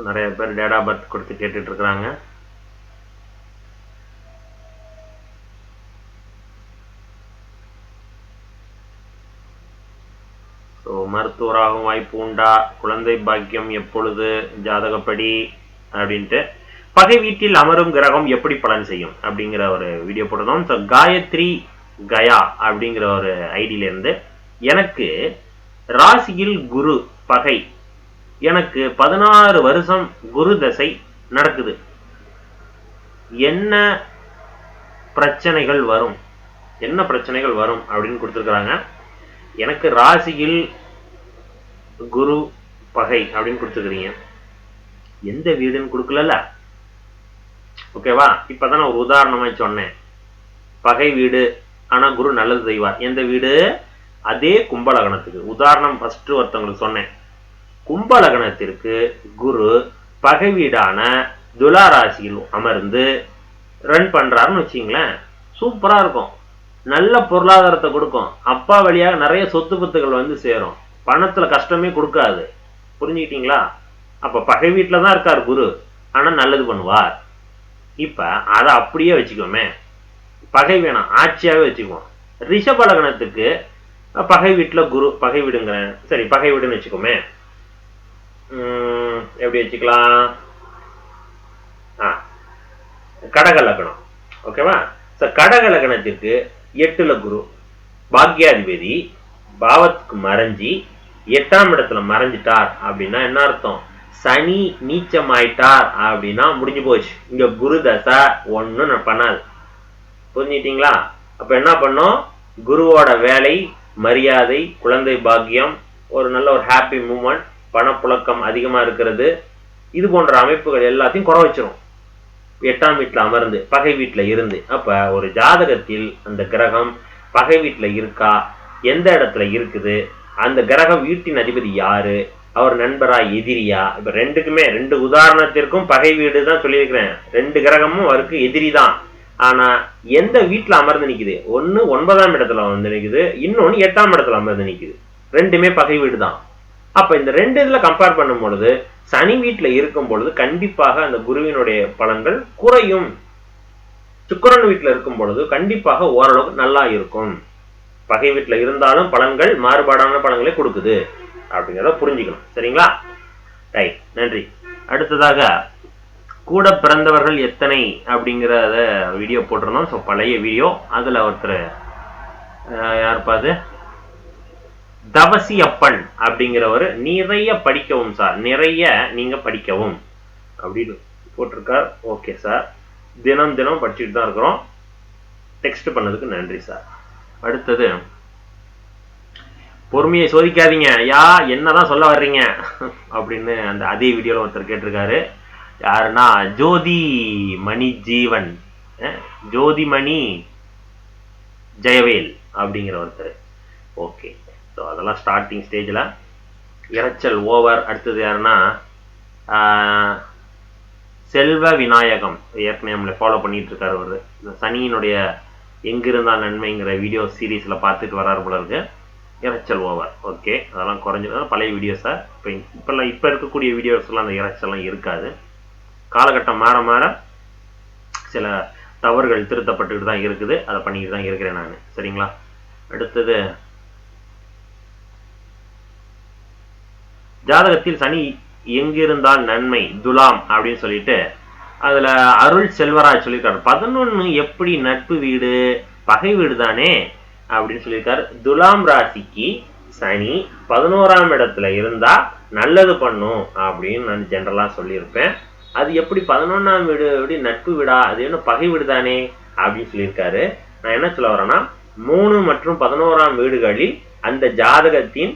நிறைய பேர் டேட் ஆஃப் பர்த் கொடுத்து கேட்டுட்டு இருக்கிறாங்க. மருத்துவராகவும் வாய்ப்பு உண்டா? குழந்தை பாக்கியம் எப்பொழுது ஜாதகப்படி அப்படின்ட்டு. பகை வீட்டில் அமரும் கிரகம் எப்படி பலன் செய்யும் அப்படிங்கிற ஒரு வீடியோ போட்டிருந்தோம். ஸோ காயத்ரி கயா அப்படிங்கிற ஒரு ஐடியில இருந்து, எனக்கு ராசியில் குரு பகை, எனக்கு 16 வருஷம் குரு தசை நடக்குது, என்ன பிரச்சனைகள் வரும் அப்படின்னு கொடுத்துருக்காங்க. எனக்கு ராசியில் குரு பகை அப்படின்னு கொடுத்துருக்கீங்க, எந்த வீடுன்னு கொடுக்கல. ஓகேவா? இப்பதான் ஒரு உதாரணமா சொன்னேன். பகை வீடு ஆனா குரு நல்லது செய்வார். எந்த வீடு? அதே கும்பலகணத்துக்கு. உதாரணம் ஃபர்ஸ்ட் ஒருத்தவங்களுக்கு சொன்னேன். கும்பலகணத்திற்கு குரு பகை வீடான துலா ராசியில் அமர்ந்து ரன் பண்றாருன்னு வச்சுங்களேன், சூப்பரா இருக்கும். நல்ல பொருளாதாரத்தை கொடுக்கும். அப்பா வழியாக நிறைய சொத்து பத்துகள் வந்து சேரும். பணத்துல கஷ்டமே கொடுக்காது. புரிஞ்சுக்கிட்டீங்களா? அப்ப பகை வீட்டுல தான் இருக்கார் குரு, ஆனா நல்லது பண்ணுவார். இப்ப அதை அப்படியே வச்சுக்கோமே, பகை வேணாம், ஆட்சியாவே வச்சுக்குவோம். ரிஷப லக்னத்துக்கு பகை வீட்டுல குரு, பகை வீடுங்கிறேன், சரி பகை வீடுன்னு வச்சுக்கோமே. எப்படி வச்சுக்கலாம்? கடக லக்னம். ஓகேவா? கடக லக்னத்திற்கு 8ல குரு, பாக்யாதிபதி, பாவத்துக்கு மறைஞ்சி 8ஆம் இடத்துல மறைஞ்சிட்டார் அப்படின்னா என்ன அர்த்தம்? சனி நீச்சமாயிட்டார் அப்படின்னா முடிஞ்சு போச்சு. இங்க குரு தசை ஒன்னும் பண்ணாது. புரிஞ்சுட்டீங்களா? அப்ப என்ன பண்ணும்? குருவோட வேலை, மரியாதை, குழந்தை பாக்கியம், ஒரு நல்ல ஒரு ஹாப்பி மூமெண்ட், பணப்புழக்கம் அதிகமா இருக்கிறது, இது போன்ற அமைப்புகள் எல்லாத்தையும் குறை வச்சிரும். 8ஆம் வீட்டுல அமர்ந்து பகை வீட்டுல இருந்து. அப்ப ஒரு ஜாதகத்தில் அந்த கிரகம் பகை வீட்டுல இருக்கா, எந்த இடத்துல இருக்குது, அந்த கிரகம் வீட்டின் அதிபதி யாரு, அவர் நண்பரா எதிரியா? இப்ப ரெண்டுக்குமே, ரெண்டு உதாரணத்திற்கும் பகை வீடு தான் சொல்லியிருக்கிறேன். ரெண்டு கிரகமும் அவருக்கு எதிரி தான். ஆனா எந்த வீட்டுல அமர்ந்து நிக்குது? ஒன்னு 9ஆம் இடத்துல வந்து நிக்குது, இன்னொன்னு 8ஆம் இடத்துல அமர்ந்து நிக்குது. ரெண்டுமே பகை வீடு தான். அப்ப இந்த ரெண்டு இதுல கம்பேர் பண்ணும் பொழுது சனி வீட்டுல இருக்கும் பொழுது கண்டிப்பாக அந்த குருவினுடைய பலன்கள் குறையும். சுக்கிரன் வீட்டுல இருக்கும் பொழுது கண்டிப்பாக ஓரளவுக்கு நல்லா இருக்கும். பகை வீட்டுல இருந்தாலும் பலன்கள் மாறுபாடான பலன்களை கொடுக்குது அப்படிங்கிறத புரிஞ்சுக்கணும். சரிங்களா? ரைட், நன்றி. அடுத்ததாக கூட பிறந்தவர்கள் எத்தனை அப்படிங்கிறத வீடியோ போட்டிருந்தோம். ஸோ பழைய வீடியோ. அதுல ஒருத்தர் யாருப்பாது, தவசி அப்பன் அப்படிங்கிறவர் நிறைய படிக்கவும் சார், நிறைய நீங்க படிக்கவும் அப்படின்னு போட்டிருக்கார். ஓகே சார், தினம் தினம் படிச்சுட்டு தான் இருக்கிறோம். டெக்ஸ்ட் பண்ணதுக்கு நன்றி சார். அடுத்தது, பொறுமையை சோதிக்காதீங்க, யா என்னதான் சொல்ல வர்றீங்க அப்படின்னு அந்த அதே வீடியோல ஒருத்தர் கேட்டிருக்காரு. யாருன்னா ஜோதி மணி ஜீவன், ஜோதிமணி ஜெயவேல் அப்படிங்கிற ஒருத்தர். ஓகே, ஸோ அதெல்லாம் ஸ்டார்டிங் ஸ்டேஜில். இறைச்சல் ஓவர். அடுத்தது யாருன்னா செல்வ விநாயகம், ஏற்கனவே நம்மளை ஃபாலோ பண்ணிட்டு இருக்காரு. ஒரு சனியினுடைய எங்கிருந்தால் நன்மைங்கிற வீடியோ சீரீஸில் பார்த்துட்டு வராரு போல இருக்கு. இறைச்சல் ஓவர். ஓகே, அதெல்லாம் குறைஞ்சது. பழைய வீடியோஸை இப்போ இருக்கக்கூடிய வீடியோஸ்லாம் அந்த இறைச்சல்லாம் இருக்காது. காலகட்டம் மாற மாற சில தவறுகள் திருத்தப்பட்டுக்கிட்டு தான் இருக்குது. அதை பண்ணிக்கிட்டு தான் இருக்கிறேன் நான். சரிங்களா? அடுத்தது, ஜாதகத்தில் சனி எங்கிருந்தால் நன்மை துலாம் அப்படின்னு சொல்லிட்டு அதுல அருள் செல்வராஜ் சொல்லியிருக்காரு. 11 எப்படி நட்பு வீடு, பகை வீடு தானே அப்படின்னு சொல்லியிருக்காரு. துலாம் ராசிக்கு சனி 11ஆம் இடத்துல இருந்தா நல்லது பண்ணும் அப்படின்னு நான் ஜென்ரலா சொல்லியிருப்பேன். அது எப்படி 11ஆம் வீடு எப்படி நட்பு வீடா, அது என்ன பகை வீடு தானே அப்படின்னு சொல்லியிருக்காரு. நான் என்ன சொல்ல வரேன்னா, 3 மற்றும் 11ஆம் வீடுகளில் அந்த ஜாதகத்தின்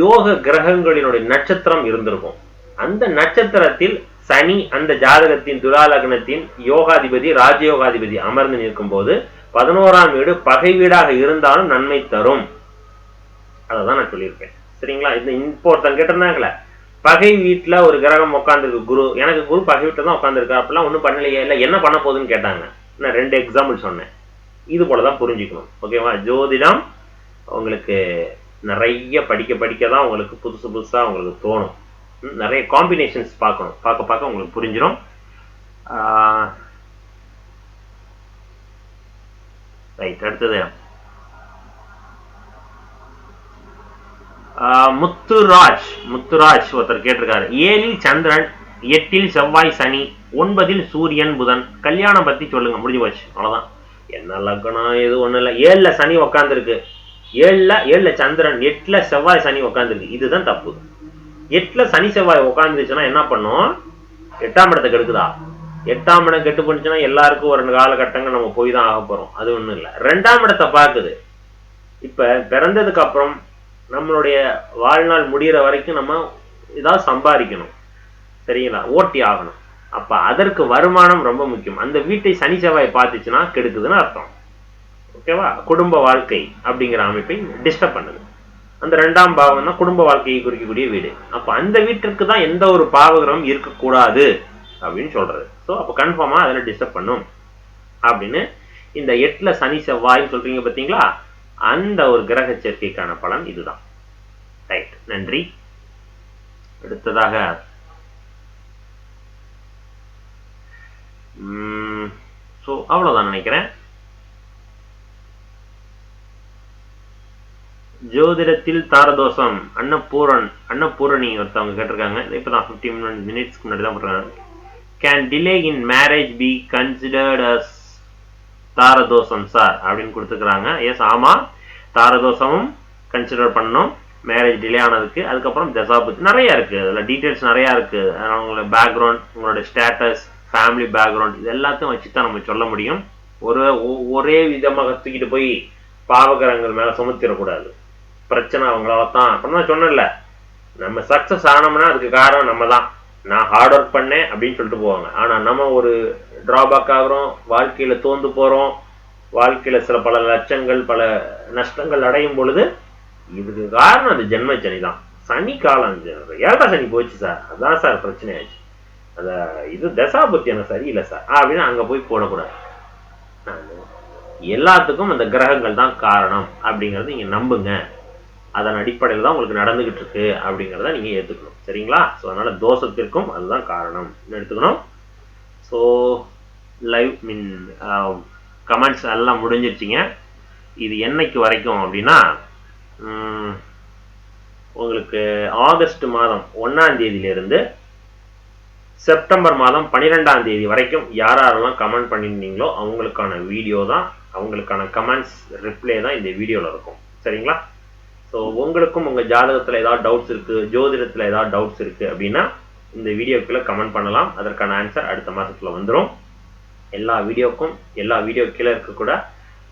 யோக கிரகங்களினுடைய நட்சத்திரம் இருந்திருக்கும். அந்த நட்சத்திரத்தில் சனி அந்த ஜாதகத்தின் துலா லக்னத்தின் யோகாதிபதி ராஜயோகாதிபதி அமர்ந்து நிற்கும் போது 11ஆம் வீடு பகை வீடாக இருந்தாலும் நன்மை தரும். அதான் நான் சொல்லியிருப்பேன். சரிங்களா? இந்த இப்போ ஒருத்தன் கேட்டிருந்தாங்களே, பகை வீட்டுல ஒரு கிரகம் உட்காந்துருக்கு குரு, எனக்கு குரு பகை வீட்டுல தான் உட்காந்துருக்கு, அப்படிலாம் ஒன்றும் பண்ணலையே, இல்லை என்ன பண்ண போகுதுன்னு கேட்டாங்க. நான் 2 எக்ஸாம்பிள் சொன்னேன். இது போலதான் புரிஞ்சுக்கணும். ஓகேவா? ஜோதிடம் உங்களுக்கு நிறைய படிக்க படிக்க தான் உங்களுக்கு புதுசு புதுசா உங்களுக்கு தோணும். நிறைய காம்பினேஷன்ஸ் பார்க்கணும். பார்க்க பார்க்க உங்களுக்கு புரிஞ்சிடும். ரைட். அடுத்தது, முத்துராஜ் ஒருத்தர் கேட்டிருக்காரு. 7ல் சந்திரன், 8ல் செவ்வாய் சனி, 9ல் சூரியன் புதன், கல்யாணம் பத்தி சொல்லுங்க. முடிஞ்சு போச்சு, அவ்வளவுதான். என்ன லக்னம், எது ஒண்ணு இல்லை. 7ல சனி உக்காந்துருக்கு, 7ல சந்திரன், 8ல செவ்வாய் சனி உக்காந்துருக்கு. இதுதான் தப்பு. 8ல சனி செவ்வாய் உட்காந்துச்சுன்னா என்ன பண்ணும்? 8ஆம் இடத்தை கெடுக்குதா? 8ஆம் இடம் கெட்டு போச்சுன்னா எல்லாருக்கும் ஒரு காலகட்டங்கள் நம்ம போய் தான் ஆக போறோம். அது ஒண்ணும் இல்லை. 2ஆம் இடத்தை பாக்குது. இப்ப பிறந்ததுக்கு அப்புறம் நம்மளுடைய வாழ்நாள் முடிகிற வரைக்கும் நம்ம ஏதாவது சம்பாதிக்கணும். சரிங்களா? ஓட்டி ஆகணும். அப்ப அதற்கு வருமானம் ரொம்ப முக்கியம். அந்த வீட்டை சனி செவ்வாய் பார்த்துச்சுன்னா கெடுக்குதுன்னு அர்த்தம். ஓகேவா? குடும்ப வாழ்க்கை அப்படிங்கிற அமைப்பை டிஸ்டர்ப் பண்ணுது. அந்த 2ஆம் பாவம் தான் குடும்ப வாழ்க்கையை குறிக்கக்கூடிய வீடு. அப்ப அந்த வீட்டிற்கு தான் எந்த ஒரு பாவகிரகம் இருக்கக்கூடாது அப்படின்னு சொல்றது. ஸோ அப்போ கன்ஃபார்மா அதில் டிஸ்டர்ப் பண்ணும் அப்படின்னு இந்த 8ல சனி செவ்வாய் சொல்றீங்க பார்த்தீங்களா, அந்த ஒரு கிரக சேர்க்கைக்கான பலன் இதுதான். ரைட், நன்றி. அடுத்ததாக ஸோ அவ்வளோதான் நினைக்கிறேன். ஜோதிடத்தில் தாரதோஷம் அன்னபூரணி ஒருத்தவங்க கேட்டிருக்காங்க. இப்போதான் 15 minutes முன்னாடி தான் போட்டிருக்காங்க. Can delay in marriage be considered as தாரதோஷம் சார் அப்படின்னு கொடுத்துக்கிறாங்க. எஸ், ஆமாம், தாரதோஷமும் கன்சிடர் பண்ணணும் மேரேஜ் டிலே ஆனதுக்கு. அதுக்கப்புறம் தசாபுத்தி நிறையா இருக்குது, அதில் டீட்டெயில்ஸ் நிறையா இருக்குது. உங்களோட பேக்ரவுண்ட், உங்களோட ஸ்டேட்டஸ், ஃபேமிலி பேக்ரவுண்ட், இது எல்லாத்தையும் வச்சு தான் நம்ம சொல்ல முடியும். ஒரே விதமாக தூக்கிட்டு போய் பாவகரங்கள் மேலே சுமத்திடக்கூடாது. பிரச்சனை அவங்களால தான். அப்புறம் தான் சொன்னேன்ல, நம்ம சக்ஸஸ் ஆனோம்னா அதுக்கு காரணம் நம்ம தான். நான் ஹார்ட் ஒர்க் பண்ணேன் அப்படின்னு சொல்லிட்டு போவாங்க. ஆனால் நம்ம ஒரு டிராபேக் ஆகிறோம், வாழ்க்கையில் தோந்து போகிறோம், வாழ்க்கையில் சில பல லட்சங்கள் பல நஷ்டங்கள் அடையும் பொழுது இதுக்கு காரணம் அது ஜென்ம சனி தான். சனி காலம் 7ஆம் சனி போச்சு சார், அதான் சார் பிரச்சனை ஆயிடுச்சு, அத இது தசாபுத்தி எனக்கு சரியில்லை சார் அப்படின்னு அங்கே போய் போடக்கூடாது. எல்லாத்துக்கும் அந்த கிரகங்கள் தான் காரணம் அப்படிங்கிறது நீங்கள் நம்புங்க. அதன் அடிப்படையில் தான் உங்களுக்கு நடந்துகிட்டு இருக்கு அப்படிங்கிறத நீங்கள் ஏற்றுக்கணும். சரிங்களா? ஸோ அதனால் தோஷத்திற்கும் அதுதான் காரணம் எடுத்துக்கணும். ஸோ லைவ் கமெண்ட்ஸ் எல்லாம் முடிஞ்சிருச்சிங்க. இது என்னைக்கு வரைக்கும் அப்படின்னா, உங்களுக்கு ஆகஸ்ட் மாதம் 1ஆம் தேதியிலிருந்து செப்டம்பர் மாதம் 12ஆம் தேதி வரைக்கும் யாரெல்லாம் கமெண்ட் பண்ணியிருந்தீங்களோ அவங்களுக்கான வீடியோ தான், அவங்களுக்கான கமெண்ட்ஸ் ரிப்ளை தான் இந்த வீடியோவில் இருக்கும். சரிங்களா? ஸோ உங்களுக்கும் உங்கள் ஜாதகத்தில் ஏதாவது டவுட்ஸ் இருக்குது, ஜோதிடத்தில் ஏதாவது டவுட்ஸ் இருக்குது அப்படின்னா இந்த வீடியோக்குள்ளே கமெண்ட் பண்ணலாம். அதற்கான ஆன்சர் அடுத்த மாதத்தில் வந்துடும். எல்லா வீடியோ கீழே இருக்கக்கூட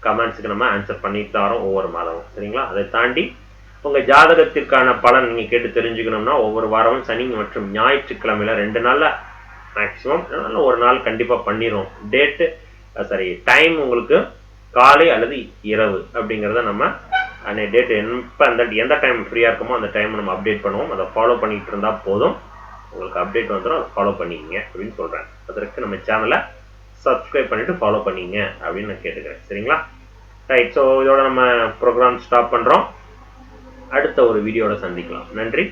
கமெண்ட்ஸுக்கு நம்ம ஆன்சர் பண்ணிட்டு தான் வரோம் ஒவ்வொரு மாதமும். சரிங்களா? அதை தாண்டி உங்கள் ஜாதகத்திற்கான பலன் நீங்கள் கேட்டு தெரிஞ்சுக்கணும்னா ஒவ்வொரு வாரமும் சனி மற்றும் ஞாயிற்றுக்கிழமையில் 2 நாளில் மேக்ஸிமம் ஒரு நாள் கண்டிப்பாக பண்ணிடுவோம். டைம் உங்களுக்கு காலை அல்லது இரவு அப்படிங்கிறத நம்ம அன்னைய டேட் எப்போ எந்த டைம் ஃப்ரீயாக இருக்குமோ அந்த டைம் நம்ம அப்டேட் பண்ணுவோம். அதை ஃபாலோ பண்ணிகிட்டு இருந்தால் போதும், உங்களுக்கு அப்டேட் வந்துடும். அதை ஃபாலோ பண்ணிக்கிங்க அப்படின்னு சொல்கிறேன். அதற்கு நம்ம சேனலை சப்ஸ்கிரைப் பண்ணிவிட்டு ஃபாலோ பண்ணிங்க அப்படின்னு நான் கேட்டுக்கிறேன். சரிங்களா? ரைட். ஸோ இதோட நம்ம ப்ரோக்ராம் ஸ்டாப் பண்ணுறோம். அடுத்த ஒரு வீடியோட சந்திக்கலாம். நன்றி.